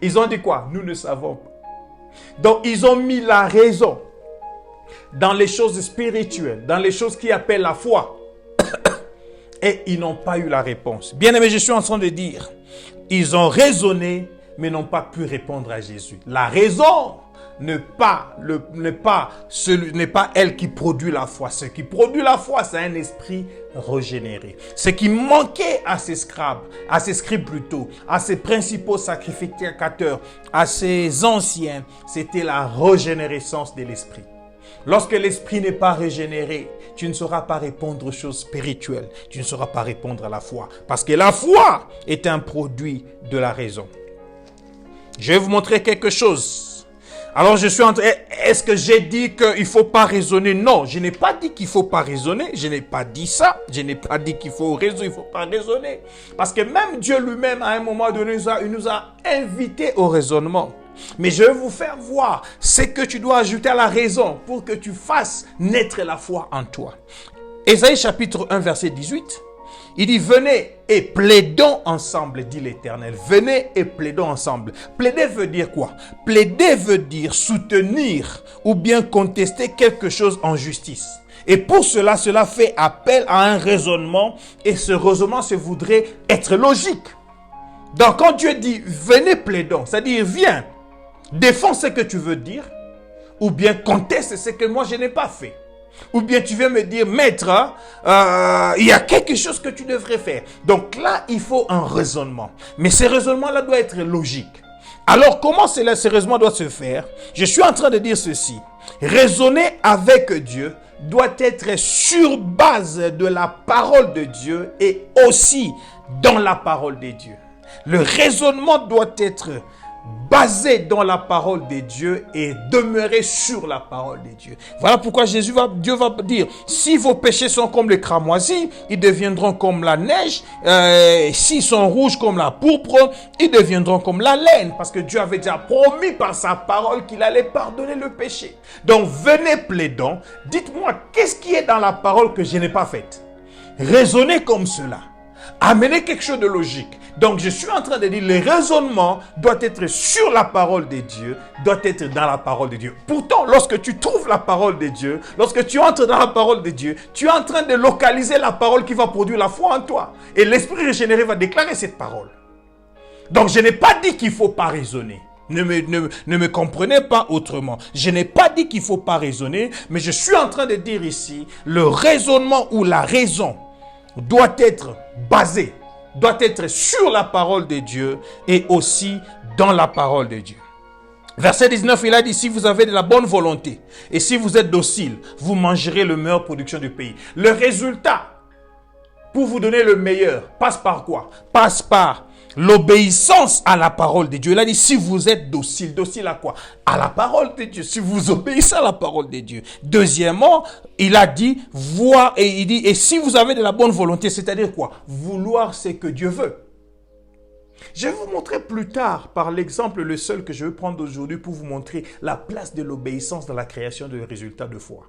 Ils ont dit quoi? Nous ne savons pas. Donc ils ont mis la raison dans les choses spirituelles, dans les choses qui appellent la foi. Et ils n'ont pas eu la réponse. Bien aimé, je suis en train de dire, ils ont raisonné, mais n'ont pas pu répondre à Jésus. La raison n'est pas elle qui produit la foi. Ce qui produit la foi, c'est un esprit régénéré. Ce qui manquait à ces scribes plutôt, à ces principaux sacrificateurs, à ces anciens, c'était la régénérescence de l'esprit. Lorsque l'esprit n'est pas régénéré, tu ne sauras pas répondre aux choses spirituelles. Tu ne sauras pas répondre à la foi. Parce que la foi est un produit de la raison. Je vais vous montrer quelque chose. Alors je suis en train... Est-ce que j'ai dit qu'il ne faut pas raisonner? Non, je n'ai pas dit qu'il ne faut pas raisonner. Je n'ai pas dit ça. Je n'ai pas dit qu'il faut raisonner, il ne faut pas raisonner. Parce que même Dieu lui-même, à un moment donné, il nous a invités au raisonnement. Mais je vais vous faire voir ce que tu dois ajouter à la raison pour que tu fasses naître la foi en toi. Ésaïe chapitre 1 verset 18, il dit venez et plaidons ensemble, dit l'Éternel. Venez et plaidons ensemble. Plaider veut dire quoi? Plaider veut dire soutenir ou bien contester quelque chose en justice. Et pour cela fait appel à un raisonnement et ce raisonnement se voudrait être logique. Donc quand Dieu dit venez plaidons, c'est-à-dire viens, défends ce que tu veux dire, ou bien conteste ce que moi je n'ai pas fait. Ou bien tu viens me dire, maître, il y a quelque chose que tu devrais faire. Donc là, il faut un raisonnement. Mais ce raisonnement-là doit être logique. Alors comment ce raisonnement doit se faire? Je suis en train de dire ceci. Raisonner avec Dieu doit être sur base de la parole de Dieu et aussi dans la parole de Dieu. Le raisonnement doit être basé dans la parole de Dieu et demeurer sur la parole de Dieu. Voilà pourquoi Dieu va dire, si vos péchés sont comme les cramoisis, ils deviendront comme la neige. S'ils sont rouges comme la pourpre, ils deviendront comme la laine. Parce que Dieu avait déjà promis par sa parole qu'il allait pardonner le péché. Donc venez plaidons, dites-moi qu'est-ce qui est dans la parole que je n'ai pas faite. Raisonnez comme cela. Amenez quelque chose de logique. Donc je suis en train de dire, le raisonnement doit être sur la parole de Dieu, doit être dans la parole de Dieu. Pourtant, lorsque tu trouves la parole de Dieu, lorsque tu entres dans la parole de Dieu, tu es en train de localiser la parole qui va produire la foi en toi. Et l'esprit régénéré va déclarer cette parole. Donc je n'ai pas dit qu'il ne faut pas raisonner. Ne me comprenez pas autrement. Je n'ai pas dit qu'il ne faut pas raisonner, mais je suis en train de dire ici, le raisonnement ou la raison doit être basé, doit être sur la parole de Dieu et aussi dans la parole de Dieu. Verset 19, il a dit, si vous avez de la bonne volonté et si vous êtes docile, vous mangerez le meilleur production du pays. Le résultat, pour vous donner le meilleur, passe par quoi? Passe par l'obéissance à la parole de Dieu. Il a dit, si vous êtes docile, docile à quoi? À la parole de Dieu. Si vous obéissez à la parole de Dieu. Deuxièmement, il a dit, voir, et il dit, et si vous avez de la bonne volonté, c'est-à-dire quoi? Vouloir ce que Dieu veut. Je vais vous montrer plus tard, par l'exemple, le seul que je vais prendre aujourd'hui pour vous montrer la place de l'obéissance dans la création de résultats de foi.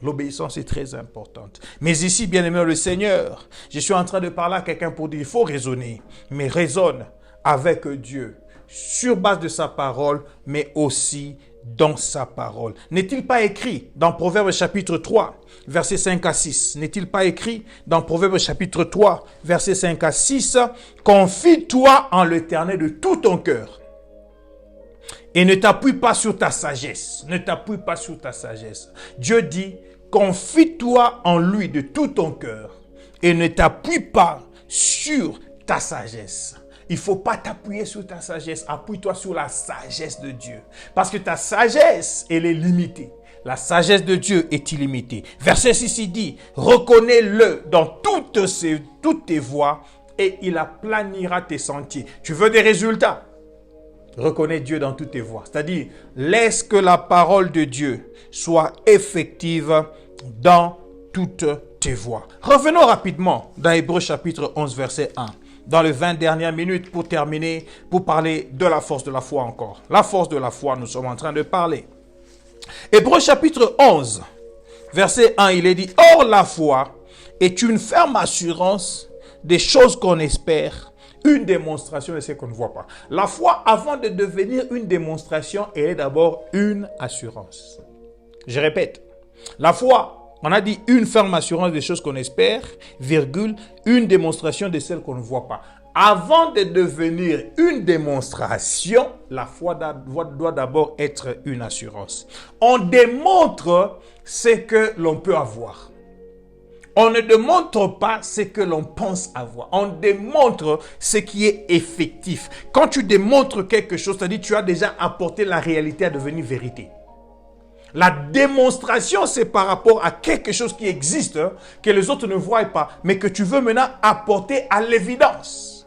L'obéissance est très importante. Mais ici, bien-aimé le Seigneur, je suis en train de parler à quelqu'un pour dire, il faut raisonner. Mais raisonne avec Dieu, sur base de sa parole, mais aussi dans sa parole. N'est-il pas écrit dans Proverbes chapitre 3, versets 5 à 6, n'est-il pas écrit dans Proverbes chapitre 3, versets 5 à 6, confie-toi en l'Éternel de tout ton cœur. Et ne t'appuie pas sur ta sagesse. Ne t'appuie pas sur ta sagesse. Dieu dit, confie-toi en lui de tout ton cœur et ne t'appuie pas sur ta sagesse. Il ne faut pas t'appuyer sur ta sagesse. Appuie-toi sur la sagesse de Dieu. Parce que ta sagesse, elle est limitée. La sagesse de Dieu est illimitée. Verset 6, il dit, reconnais-le dans toutes tes voies et il aplanira tes sentiers. Tu veux des résultats? Reconnais Dieu dans toutes tes voies. C'est-à-dire, laisse que la parole de Dieu soit effective dans toutes tes voies. Revenons rapidement dans Hébreux chapitre 11, verset 1. dans les 20 dernières minutes pour terminer, pour parler de la force de la foi encore. La force de la foi, nous sommes en train de parler. Hébreux chapitre 11, verset 1, il est dit, « Or la foi est une ferme assurance des choses qu'on espère, une démonstration de ce qu'on ne voit pas. » La foi, avant de devenir une démonstration, elle est d'abord une assurance. Je répète, la foi, on a dit une ferme assurance des choses qu'on espère, virgule, une démonstration de celles qu'on ne voit pas. Avant de devenir une démonstration, la foi doit d'abord être une assurance. On démontre ce que l'on peut avoir. On ne démontre pas ce que l'on pense avoir. On démontre ce qui est effectif. Quand tu démontres quelque chose, c'est-à-dire que tu as déjà apporté la réalité à devenir vérité. La démonstration, c'est par rapport à quelque chose qui existe, que les autres ne voient pas, mais que tu veux maintenant apporter à l'évidence.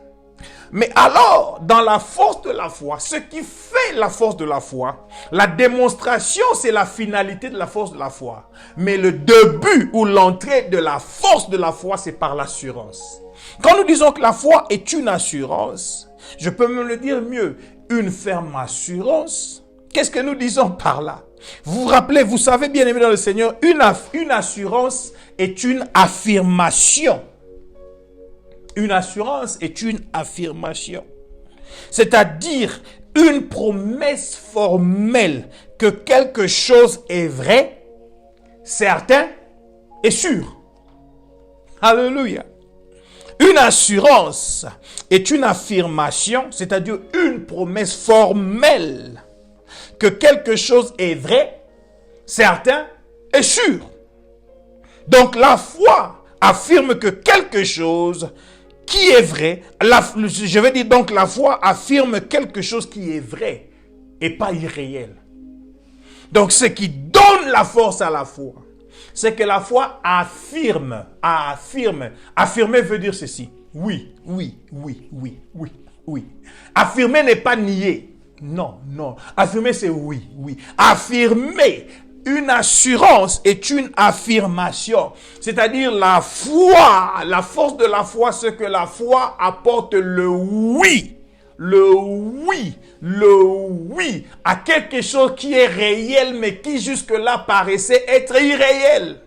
Mais alors, dans la force de la foi, ce qui fait la force de la foi, la démonstration, c'est la finalité de la force de la foi. Mais le début ou l'entrée de la force de la foi, c'est par l'assurance. Quand nous disons que la foi est une assurance, je peux même le dire mieux, une ferme assurance. Qu'est-ce que nous disons par là? Vous vous rappelez, vous savez bien aimé dans le Seigneur, une assurance est une affirmation. Une assurance est une affirmation. C'est-à-dire une promesse formelle que quelque chose est vrai, certain et sûr. Alléluia. Une assurance est une affirmation, c'est-à-dire une promesse formelle que quelque chose est vrai, certain et sûr. Donc la foi affirme que quelque chose qui est vrai, je vais dire donc la foi affirme quelque chose qui est vrai et pas irréel. Donc ce qui donne la force à la foi, c'est que la foi affirme. Affirmer veut dire ceci. Oui. Affirmer n'est pas nier. Non. Affirmer c'est oui. Affirmer. Une assurance est une affirmation. C'est-à-dire la foi, la force de la foi, c'est que la foi apporte le oui à quelque chose qui est réel, mais qui jusque-là paraissait être irréel.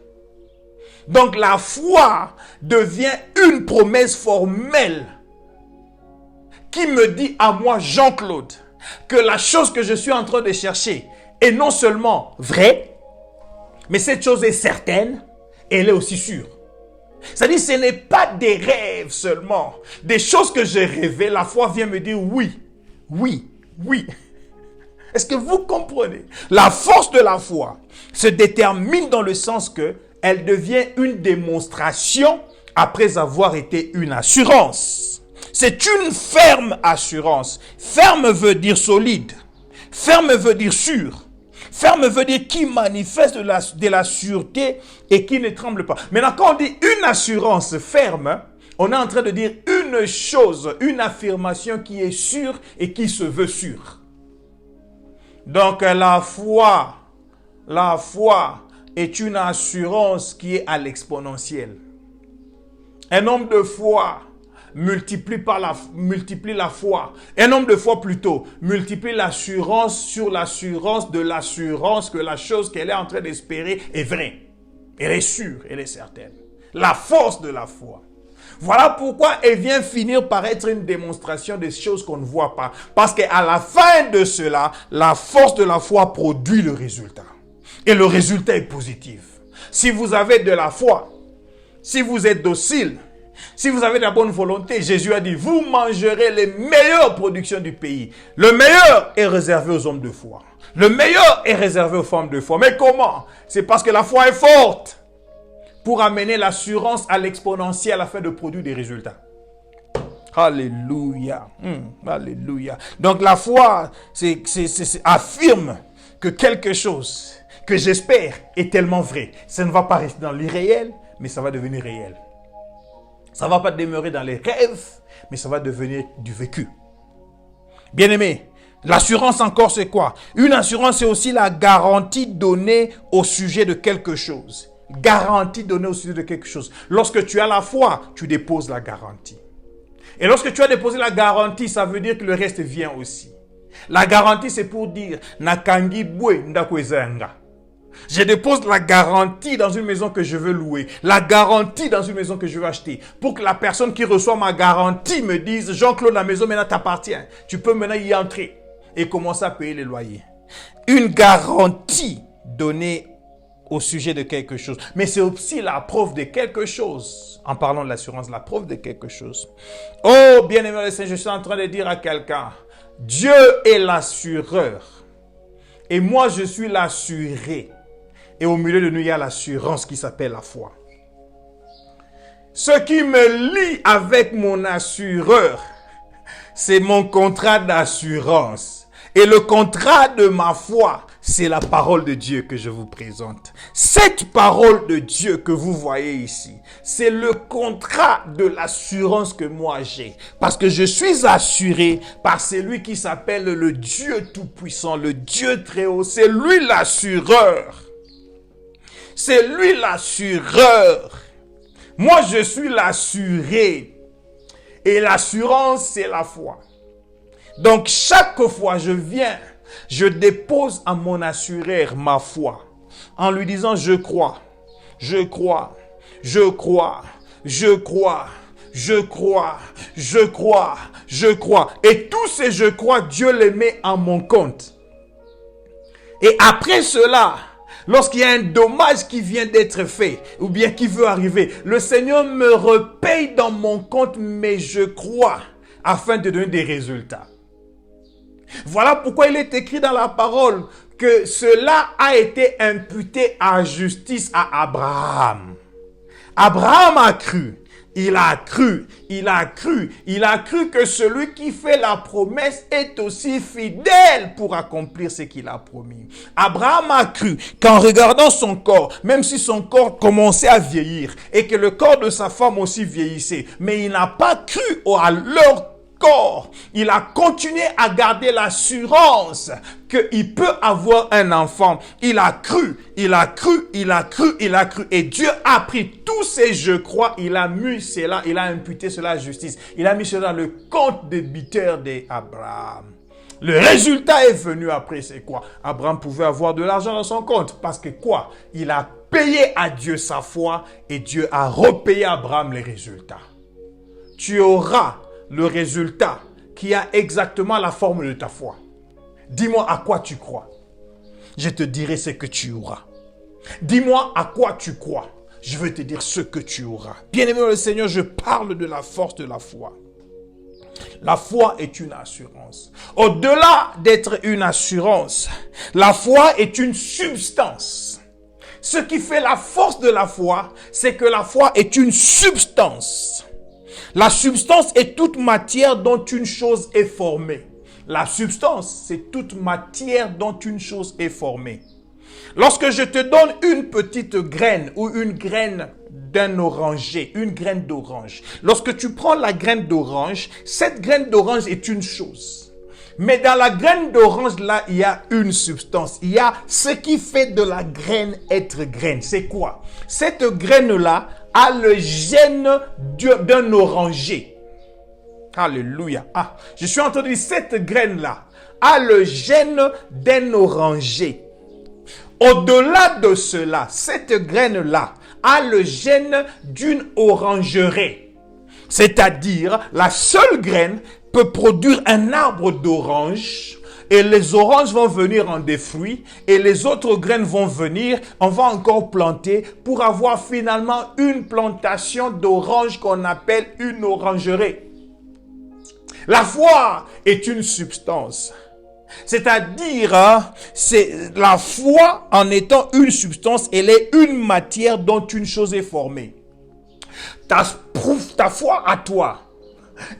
Donc la foi devient une promesse formelle qui me dit à moi, Jean-Claude, que la chose que je suis en train de chercher est non seulement vraie, mais cette chose est certaine et elle est aussi sûre. C'est-à-dire, ce n'est pas des rêves seulement. Des choses que j'ai rêvées, la foi vient me dire oui. Est-ce que vous comprenez? La force de la foi se détermine dans le sens que elle devient une démonstration après avoir été une assurance. C'est une ferme assurance. Ferme veut dire solide. Ferme veut dire sûr. Ferme veut dire qui manifeste de la sûreté et qui ne tremble pas. Maintenant, quand on dit une assurance ferme, on est en train de dire une chose, une affirmation qui est sûre et qui se veut sûre. Donc la foi est une assurance qui est à l'exponentielle. Un homme de foi multiplie la foi. Un homme de foi plutôt multiplie l'assurance sur l'assurance de l'assurance que la chose qu'elle est en train d'espérer est vraie. Elle est sûre, elle est certaine. La force de la foi. Voilà pourquoi elle vient finir par être une démonstration des choses qu'on ne voit pas. Parce qu'à la fin de cela, la force de la foi produit le résultat. Et le résultat est positif. Si vous avez de la foi, si vous êtes docile, si vous avez de la bonne volonté, Jésus a dit, vous mangerez les meilleures productions du pays. Le meilleur est réservé aux hommes de foi. Le meilleur est réservé aux femmes de foi. Mais comment? C'est parce que la foi est forte pour amener l'assurance à l'exponentielle afin de produire des résultats. Alléluia. Alléluia. Donc la foi affirme que quelque chose que j'espère est tellement vrai. Ça ne va pas rester dans l'irréel, mais ça va devenir réel. Ça ne va pas demeurer dans les rêves, mais ça va devenir du vécu. Bien-aimé, l'assurance encore c'est quoi? Une assurance c'est aussi la garantie donnée au sujet de quelque chose. Garantie donnée au sujet de quelque chose. Lorsque tu as la foi, tu déposes la garantie. Et lorsque tu as déposé la garantie, ça veut dire que le reste vient aussi. La garantie, c'est pour dire Nakangi bwe ndako ezanga. Je dépose la garantie dans une maison que je veux louer, la garantie dans une maison que je veux acheter, pour que la personne qui reçoit ma garantie me dise, Jean-Claude, la maison maintenant t'appartient. Tu peux maintenant y entrer et commencer à payer les loyers. Une garantie donnée au sujet de quelque chose. Mais c'est aussi la preuve de quelque chose. En parlant de l'assurance, la preuve de quelque chose. Oh, bien-aimé le Seigneur, je suis en train de dire à quelqu'un, Dieu est l'assureur. Et moi, je suis l'assuré. Et au milieu de nous, il y a l'assurance qui s'appelle la foi. Ce qui me lie avec mon assureur, c'est mon contrat d'assurance. Et le contrat de ma foi, c'est la parole de Dieu que je vous présente. Cette parole de Dieu que vous voyez ici, c'est le contrat de l'assurance que moi j'ai. Parce que je suis assuré par celui qui s'appelle le Dieu Tout-Puissant, le Dieu Très-Haut. C'est lui l'assureur. C'est lui l'assureur. Moi, je suis l'assuré. Et l'assurance, c'est la foi. Donc, chaque fois je viens, je dépose à mon assureur ma foi. En lui disant, je crois, je crois, je crois, je crois, je crois, je crois, je crois. Et tous ces je crois, Dieu les met en mon compte. Et après cela, lorsqu'il y a un dommage qui vient d'être fait, ou bien qui veut arriver, le Seigneur me repaye dans mon compte, mais je crois, afin de donner des résultats. Voilà pourquoi il est écrit dans la parole que cela a été imputé à justice à Abraham. Abraham a cru. Il a cru, il a cru, il a cru que celui qui fait la promesse est aussi fidèle pour accomplir ce qu'il a promis. Abraham a cru qu'en regardant son corps, même si son corps commençait à vieillir et que le corps de sa femme aussi vieillissait, mais il n'a pas cru à leur corps. Il a continué à garder l'assurance qu'il peut avoir un enfant. Il a cru, il a cru, il a cru, il a cru. Et Dieu a pris tous ces je crois, il a mis cela, il a imputé cela à justice. Il a mis cela dans le compte débiteur d'Abraham. Le résultat est venu après, c'est quoi? Abraham pouvait avoir de l'argent dans son compte. Parce que quoi? Il a payé à Dieu sa foi et Dieu a repayé à Abraham les résultats. Tu auras le résultat qui a exactement la forme de ta foi. Dis-moi à quoi tu crois. Je te dirai ce que tu auras. Dis-moi à quoi tu crois. Je vais te dire ce que tu auras. Bien-aimé le Seigneur, je parle de la force de la foi. La foi est une assurance. Au-delà d'être une assurance, la foi est une substance. Ce qui fait la force de la foi, c'est que la foi est une substance. La substance est toute matière dont une chose est formée. La substance, c'est toute matière dont une chose est formée. Lorsque je te donne une petite graine ou une graine d'un oranger, une graine d'orange, lorsque tu prends la graine d'orange, cette graine d'orange est une chose. Mais dans la graine d'orange, là, il y a une substance. Il y a ce qui fait de la graine être graine. C'est quoi? Cette graine-là a le gène d'un oranger. Alléluia. Ah, je suis en train de dire, cette graine-là a le gène d'un oranger. Au-delà de cela, cette graine-là a le gène d'une orangerie. C'est-à-dire, la seule graine peut produire un arbre d'orange et les oranges vont venir en des fruits et les autres graines vont venir, on va encore planter pour avoir finalement une plantation d'oranges qu'on appelle une orangerie. La foi est une substance. C'est-à-dire, c'est la foi en étant une substance, elle est une matière dont une chose est formée. Ta foi à toi,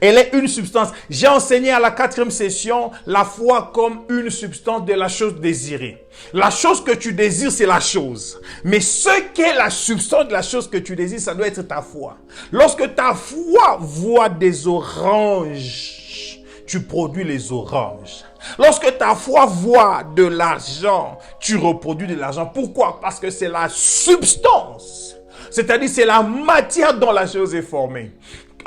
elle est une substance. J'ai enseigné à la 4e session la foi comme une substance de la chose désirée. La chose que tu désires, c'est la chose. Mais ce qu'est la substance de la chose que tu désires, ça doit être ta foi. Lorsque ta foi voit des oranges, tu produis les oranges. Lorsque ta foi voit de l'argent, tu reproduis de l'argent. Pourquoi? Parce que c'est la substance. C'est-à-dire, c'est la matière dont la chose est formée.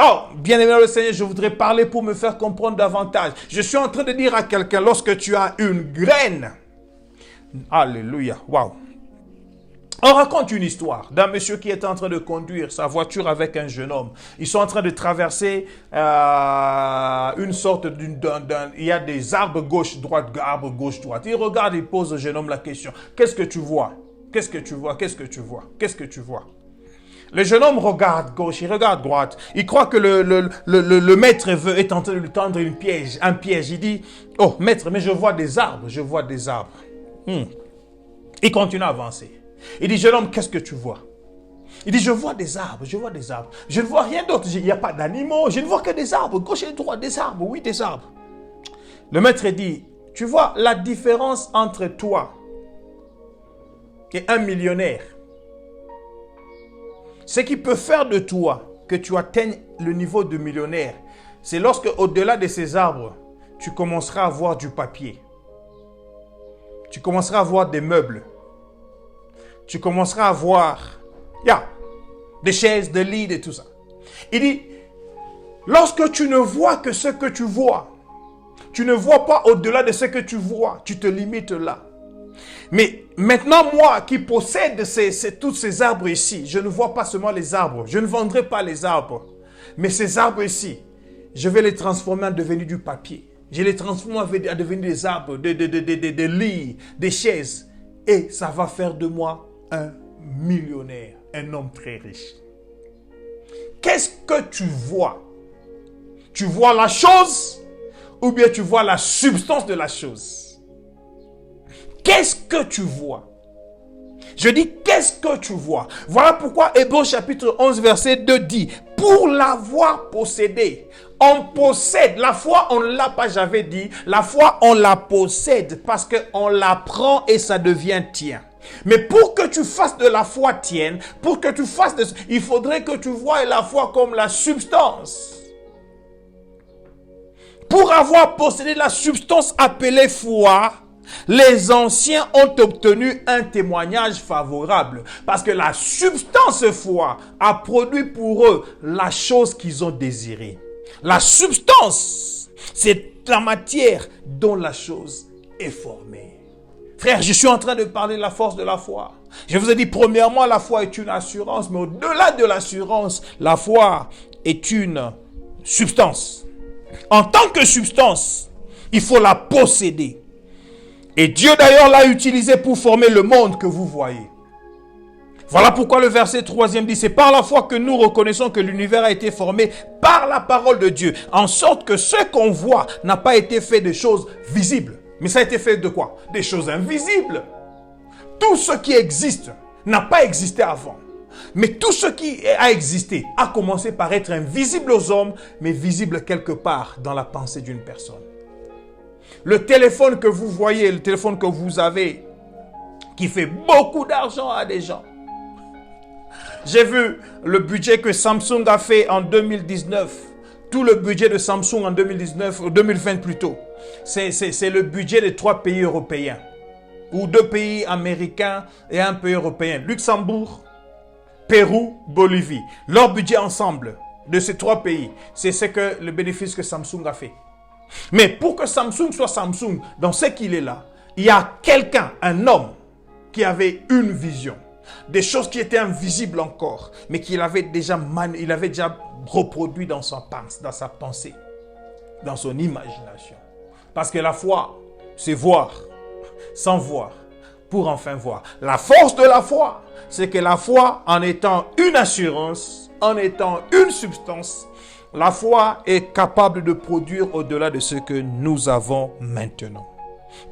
Oh, bien-aimé le Seigneur, je voudrais parler pour me faire comprendre davantage. Je suis en train de dire à quelqu'un, lorsque tu as une graine, alléluia, waouh. On raconte une histoire d'un monsieur qui est en train de conduire sa voiture avec un jeune homme. Ils sont en train de traverser une sorte il y a des arbres gauche-droite, arbres gauche-droite. Il regarde, il pose au jeune homme la question. Qu'est-ce que tu vois? Qu'est-ce que tu vois? Qu'est-ce que tu vois? Qu'est-ce que tu vois? Le jeune homme regarde gauche, il regarde droite. Il croit que le maître est en train de lui tendre un piège. Il dit, oh maître, mais je vois des arbres, je vois des arbres. Il continue à avancer. Il dit, jeune homme, qu'est-ce que tu vois? Il dit, je vois des arbres, je vois des arbres. Je ne vois rien d'autre, il n'y a pas d'animaux, je ne vois que des arbres, gauche et droite, des arbres, oui, des arbres. Le maître dit, tu vois la différence entre toi et un millionnaire. Ce qui peut faire de toi que tu atteignes le niveau de millionnaire, c'est lorsque au-delà de ces arbres, tu commenceras à voir du papier. Tu commenceras à voir des meubles. Tu commenceras à voir des chaises, des lits et tout ça. Il dit, lorsque tu ne vois que ce que tu vois, tu ne vois pas au-delà de ce que tu vois, tu te limites là. Mais maintenant, moi qui possède tous ces arbres ici, je ne vois pas seulement les arbres, je ne vendrai pas les arbres, mais ces arbres ici, je vais les transformer en devenir du papier. Je les transforme en devenir des arbres, des lits, des chaises. Et ça va faire de moi un millionnaire, un homme très riche. Qu'est-ce que tu vois? Tu vois la chose ou bien tu vois la substance de la chose? Qu'est-ce que tu vois? Je dis, qu'est-ce que tu vois? Voilà pourquoi Hébreux chapitre 11 verset 2 dit, pour l'avoir possédé, on possède. La foi, on ne l'a pas, j'avais dit. La foi, on la possède parce qu'on la prend et ça devient tien. Mais pour que tu fasses de la foi tienne, pour que tu fasses il faudrait que tu voies la foi comme la substance. Pour avoir possédé la substance appelée foi, les anciens ont obtenu un témoignage favorable parce que la substance foi a produit pour eux la chose qu'ils ont désirée. La substance, c'est la matière dont la chose est formée. Frère, je suis en train de parler de la force de la foi. Je vous ai dit, premièrement, la foi est une assurance, mais au-delà de l'assurance, la foi est une substance. En tant que substance, il faut la posséder. Et Dieu d'ailleurs l'a utilisée pour former le monde que vous voyez. Voilà pourquoi le verset 3e dit, c'est par la foi que nous reconnaissons que l'univers a été formé par la parole de Dieu, en sorte que ce qu'on voit n'a pas été fait de choses visibles. Mais ça a été fait de quoi? Des choses invisibles. Tout ce qui existe n'a pas existé avant. Mais tout ce qui a existé a commencé par être invisible aux hommes, mais visible quelque part dans la pensée d'une personne. Le téléphone que vous voyez, le téléphone que vous avez, qui fait beaucoup d'argent à des gens. J'ai vu le budget que Samsung a fait en 2019. Tout le budget de Samsung en 2020 plutôt. C'est le budget de 3 pays européens. Ou 2 pays américains et un pays européen. Luxembourg, Pérou, Bolivie. Leur budget ensemble de ces 3 pays, c'est le bénéfice que Samsung a fait. Mais pour que Samsung soit Samsung, dans ce qu'il est là, il y a quelqu'un, un homme, qui avait une vision. Des choses qui étaient invisibles encore, mais qu'il avait déjà reproduit dans sa pensée, dans son imagination. Parce que la foi, c'est voir, sans voir, pour enfin voir. La force de la foi, c'est que la foi, en étant une assurance, en étant une substance, la foi est capable de produire au-delà de ce que nous avons maintenant.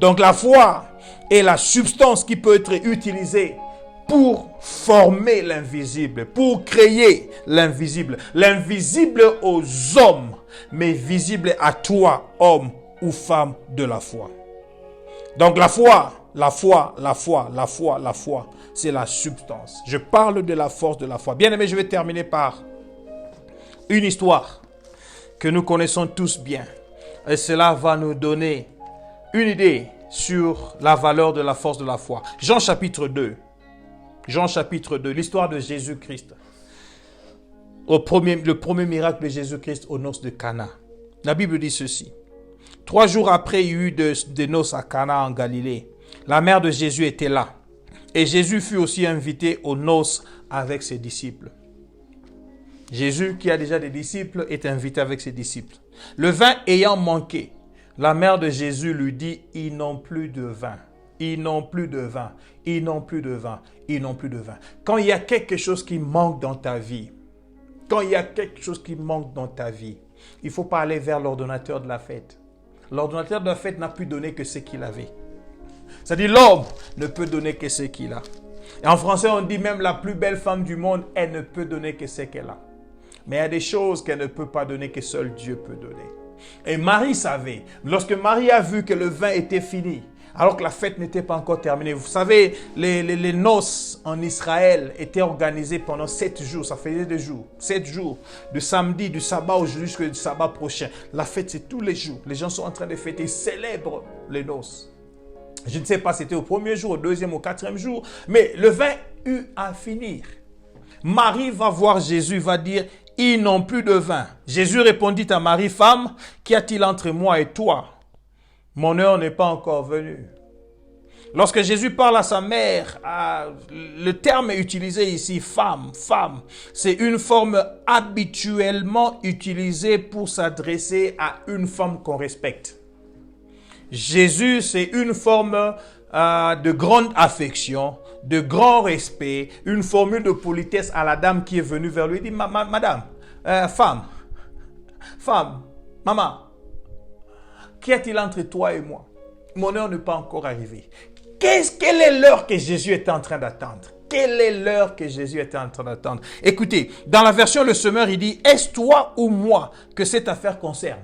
Donc la foi est la substance qui peut être utilisée pour former l'invisible, pour créer l'invisible. L'invisible aux hommes, mais visible à toi, homme ou femme de la foi. Donc la foi, c'est la substance. Je parle de la force de la foi. Bien aimé, je vais terminer par une histoire que nous connaissons tous bien. Et cela va nous donner une idée sur la valeur de la force de la foi. Jean chapitre 2. Jean chapitre 2, l'histoire de Jésus-Christ. le premier miracle de Jésus-Christ aux noces de Cana. La Bible dit ceci. 3 jours après, il y eut des noces à Cana en Galilée. La mère de Jésus était là. Et Jésus fut aussi invité aux noces avec ses disciples. Jésus, qui a déjà des disciples, est invité avec ses disciples. Le vin ayant manqué, la mère de Jésus lui dit, ils n'ont plus de vin. Ils n'ont plus de vin. Ils n'ont plus de vin. Ils n'ont plus de vin. Quand il y a quelque chose qui manque dans ta vie, il ne faut pas aller vers l'ordonnateur de la fête. L'ordonnateur de la fête n'a pu donner que ce qu'il avait. C'est-à-dire l'homme ne peut donner que ce qu'il a. Et en français, on dit même la plus belle femme du monde, elle ne peut donner que ce qu'elle a. Mais il y a des choses qu'elle ne peut pas donner, que seul Dieu peut donner. Et Marie savait. Lorsque Marie a vu que le vin était fini, alors que la fête n'était pas encore terminée. Vous savez, les noces en Israël étaient organisées pendant 7 jours. Ça faisait 2 jours. 7 jours. De samedi, du sabbat jusqu'au sabbat prochain. La fête, c'est tous les jours. Les gens sont en train de fêter, ils célèbrent les noces. Je ne sais pas si c'était au premier jour, au deuxième, au 4e jour. Mais le vin eut à finir. Marie va voir Jésus, va dire, ils n'ont plus de vin. Jésus répondit à Marie, femme, qu'y a-t-il entre moi et toi? Mon heure n'est pas encore venue. Lorsque Jésus parle à sa mère, le terme utilisé ici, femme, c'est une forme habituellement utilisée pour s'adresser à une femme qu'on respecte. Jésus, c'est une forme de grande affection, de grand respect, une formule de politesse à la dame qui est venue vers lui. Il dit, madame, femme, maman, qu'y a-t-il entre toi et moi? Mon heure n'est pas encore arrivée. Quelle est l'heure que Jésus était en train d'attendre? Quelle est l'heure que Jésus était en train d'attendre? Écoutez, dans la version Le Semeur, il dit, est-ce toi ou moi que cette affaire concerne?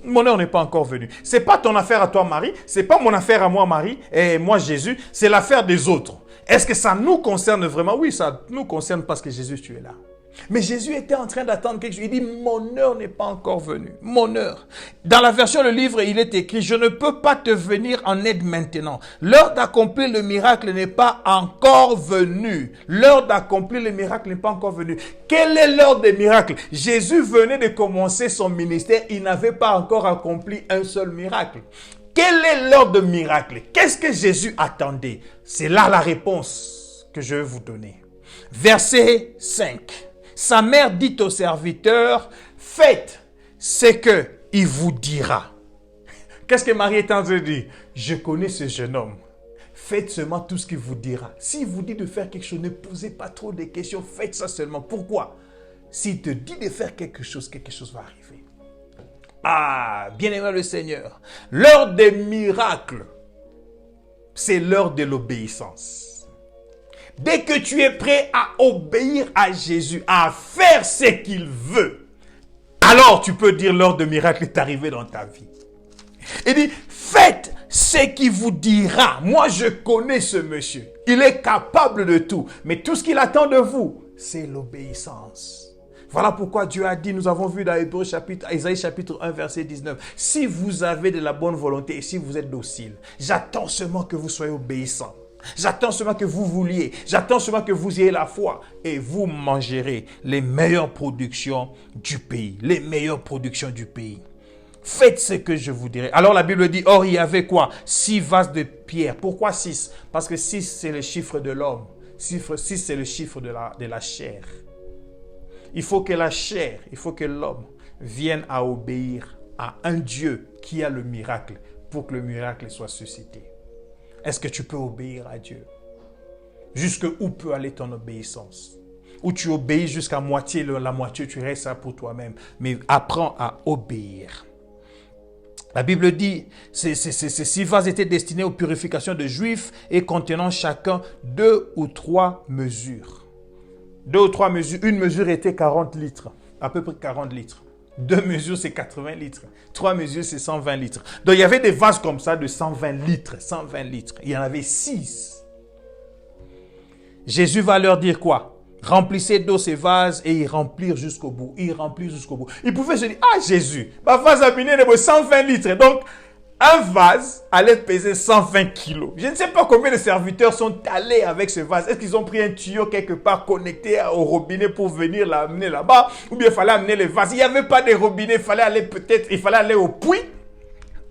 Mon heure n'est pas encore venue. C'est pas ton affaire à toi, Marie. C'est pas mon affaire à moi, Marie, et moi, Jésus. C'est l'affaire des autres. Est-ce que ça nous concerne vraiment? Oui, ça nous concerne parce que Jésus, tu es là. Mais Jésus était en train d'attendre quelque chose. Il dit, mon heure n'est pas encore venue. Mon heure. Dans la version Le Livre, il est écrit, je ne peux pas te venir en aide maintenant. L'heure d'accomplir le miracle n'est pas encore venue. L'heure d'accomplir le miracle n'est pas encore venue. Quelle est l'heure des miracles? Jésus venait de commencer son ministère. Il n'avait pas encore accompli un seul miracle. Quelle est l'heure de miracle? Qu'est-ce que Jésus attendait? C'est là la réponse que je vais vous donner. Verset 5. Sa mère dit au serviteur, faites ce qu'il vous dira. Qu'est-ce que Marie est en train de dire? Je connais ce jeune homme. Faites seulement tout ce qu'il vous dira. S'il vous dit de faire quelque chose, ne posez pas trop de questions. Faites ça seulement. Pourquoi? S'il te dit de faire quelque chose va arriver. Ah, bien-aimé le Seigneur. L'heure des miracles, c'est l'heure de l'obéissance. Dès que tu es prêt à obéir à Jésus, à faire ce qu'il veut, alors tu peux dire l'heure de miracle est arrivée dans ta vie. Il dit, faites ce qu'il vous dira. Moi, je connais ce monsieur. Il est capable de tout. Mais tout ce qu'il attend de vous, c'est l'obéissance. Voilà pourquoi Dieu a dit, nous avons vu dans Isaïe chapitre 1, verset 19, si vous avez de la bonne volonté et si vous êtes docile, j'attends seulement que vous soyez obéissants. J'attends seulement que vous vouliez. J'attends seulement que vous ayez la foi. Et vous mangerez les meilleures productions du pays. Les meilleures productions du pays. Faites ce que je vous dirai. Alors la Bible dit, or il y avait quoi? 6 vases de pierre. Pourquoi 6? Parce que 6 c'est le chiffre de l'homme. 6 c'est le chiffre de la chair. Il faut que la chair, il faut que l'homme vienne à obéir à un Dieu qui a le miracle pour que le miracle soit suscité. Est-ce que tu peux obéir à Dieu? Jusqu'où peut aller ton obéissance? Ou tu obéis jusqu'à moitié, la moitié tu restes ça pour toi-même. Mais apprends à obéir. La Bible dit, ces 6 vases étaient destinés aux purifications de Juifs et contenant chacun 2 ou 3 mesures. 2 ou 3 mesures. Une mesure était 40 litres, à peu près 40 litres. 2 mesures, c'est 80 litres. 3 mesures, c'est 120 litres. Donc, il y avait des vases comme ça de 120 litres. 120 litres. Il y en avait 6. Jésus va leur dire quoi? Remplissez d'eau ces vases et ils remplirent jusqu'au bout. Ils remplissent jusqu'au bout. Ils pouvaient se dire, ah Jésus, ma vase à miner de 120 litres. Donc, Un vase allait peser 120 kilos. Je ne sais pas combien de serviteurs sont allés avec ce vase. Est-ce qu'ils ont pris un tuyau quelque part connecté au robinet pour venir l'amener là-bas? Ou bien il fallait amener les vases? Il n'y avait pas de robinet. Il fallait aller au puits.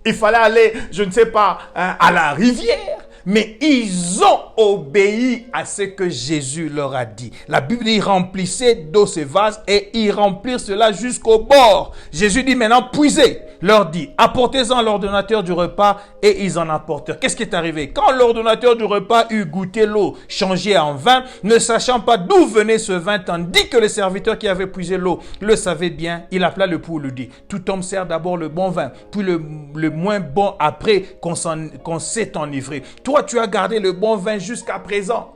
Il fallait aller, je ne sais pas, à la rivière. Mais ils ont obéi à ce que Jésus leur a dit. La Bible dit, ils remplissaient d'eau ces vases et ils remplirent cela jusqu'au bord. Jésus dit maintenant, puisez. Leur dit, apportez-en l'ordonnateur du repas et ils en apportèrent. Qu'est-ce qui est arrivé? Quand l'ordonnateur du repas eut goûté l'eau changée en vin, ne sachant pas d'où venait ce vin, tandis que le serviteur qui avait puisé l'eau le savait bien, il appela le pou et lui dit, tout homme sert d'abord le bon vin, puis le moins bon après qu'on s'est enivré. Toi, tu as gardé le bon vin jusqu'à présent.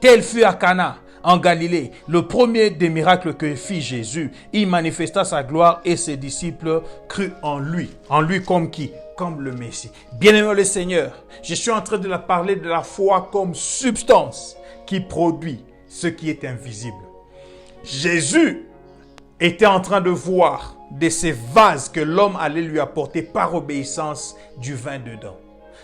Tel fut à Cana, en Galilée, le premier des miracles que fit Jésus. Il manifesta sa gloire et ses disciples crurent en lui. En lui comme qui? Comme le Messie. Bien-aimé le Seigneur, je suis en train de parler de la foi comme substance qui produit ce qui est invisible. Jésus était en train de voir de ces vases que l'homme allait lui apporter par obéissance du vin dedans.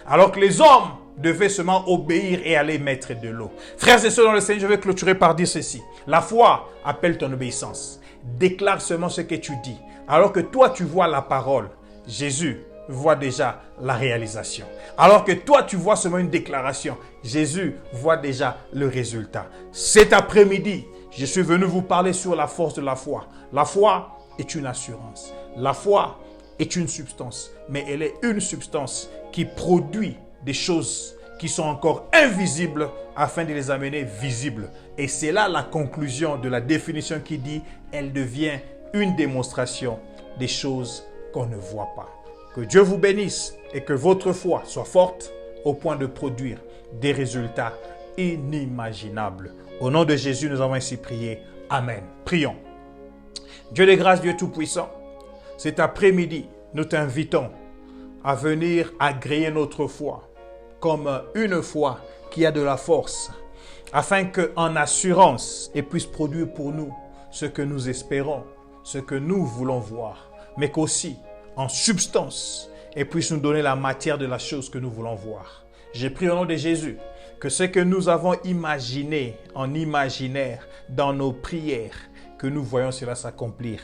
Alors que les hommes devaient seulement obéir et aller mettre de l'eau. Frères et sœurs dans le Seigneur, je vais clôturer par dire ceci. La foi appelle ton obéissance. Déclare seulement ce que tu dis. Alors que toi, tu vois la parole, Jésus voit déjà la réalisation. Alors que toi, tu vois seulement une déclaration, Jésus voit déjà le résultat. Cet après-midi, je suis venu vous parler sur la force de la foi. La foi est une assurance. La foi est une substance, mais elle est une substance qui produit des choses qui sont encore invisibles afin de les amener visibles. Et c'est là la conclusion de la définition qui dit elle devient une démonstration des choses qu'on ne voit pas. Que Dieu vous bénisse et que votre foi soit forte au point de produire des résultats inimaginables. Au nom de Jésus, nous avons ainsi prié. Amen. Prions. Dieu de grâce, Dieu Tout-Puissant, cet après-midi, nous t'invitons à venir agréer notre foi comme une foi qui a de la force, afin qu'en assurance, elle puisse produire pour nous ce que nous espérons, ce que nous voulons voir, mais qu'aussi, en substance, elle puisse nous donner la matière de la chose que nous voulons voir. J'ai prié au nom de Jésus que ce que nous avons imaginé en imaginaire dans nos prières, que nous voyons cela s'accomplir.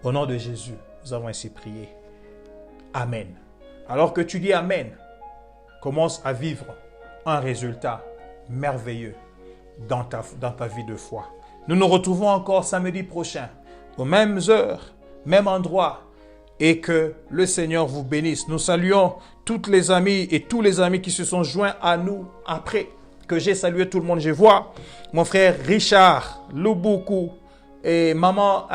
Au nom de Jésus, nous avons ainsi prié. Amen. Alors que tu dis Amen, commence à vivre un résultat merveilleux dans ta vie de foi. Nous nous retrouvons encore samedi prochain, aux mêmes heures, même endroit, et que le Seigneur vous bénisse. Nous saluons toutes les amies et tous les amis qui se sont joints à nous après que j'ai salué tout le monde. Je vois mon frère Richard Lubuku et maman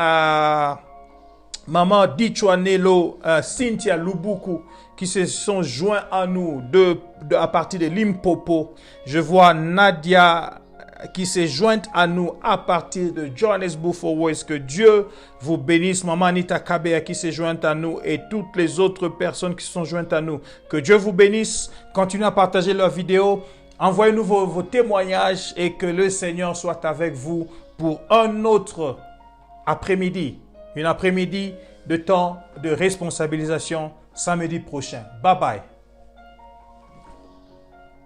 Dichouanelo, Cynthia Lubuku, qui se sont joints à nous à partir de Limpopo. Je vois Nadia qui s'est jointe à nous à partir de Johannesburg for West. Que Dieu vous bénisse. Maman Anita Kabea qui s'est jointe à nous et toutes les autres personnes qui se sont jointes à nous. Que Dieu vous bénisse. Continuez à partager leurs vidéos. Envoyez-nous vos témoignages et que le Seigneur soit avec vous pour un autre après-midi. Une après-midi de temps de responsabilisation samedi prochain. Bye bye.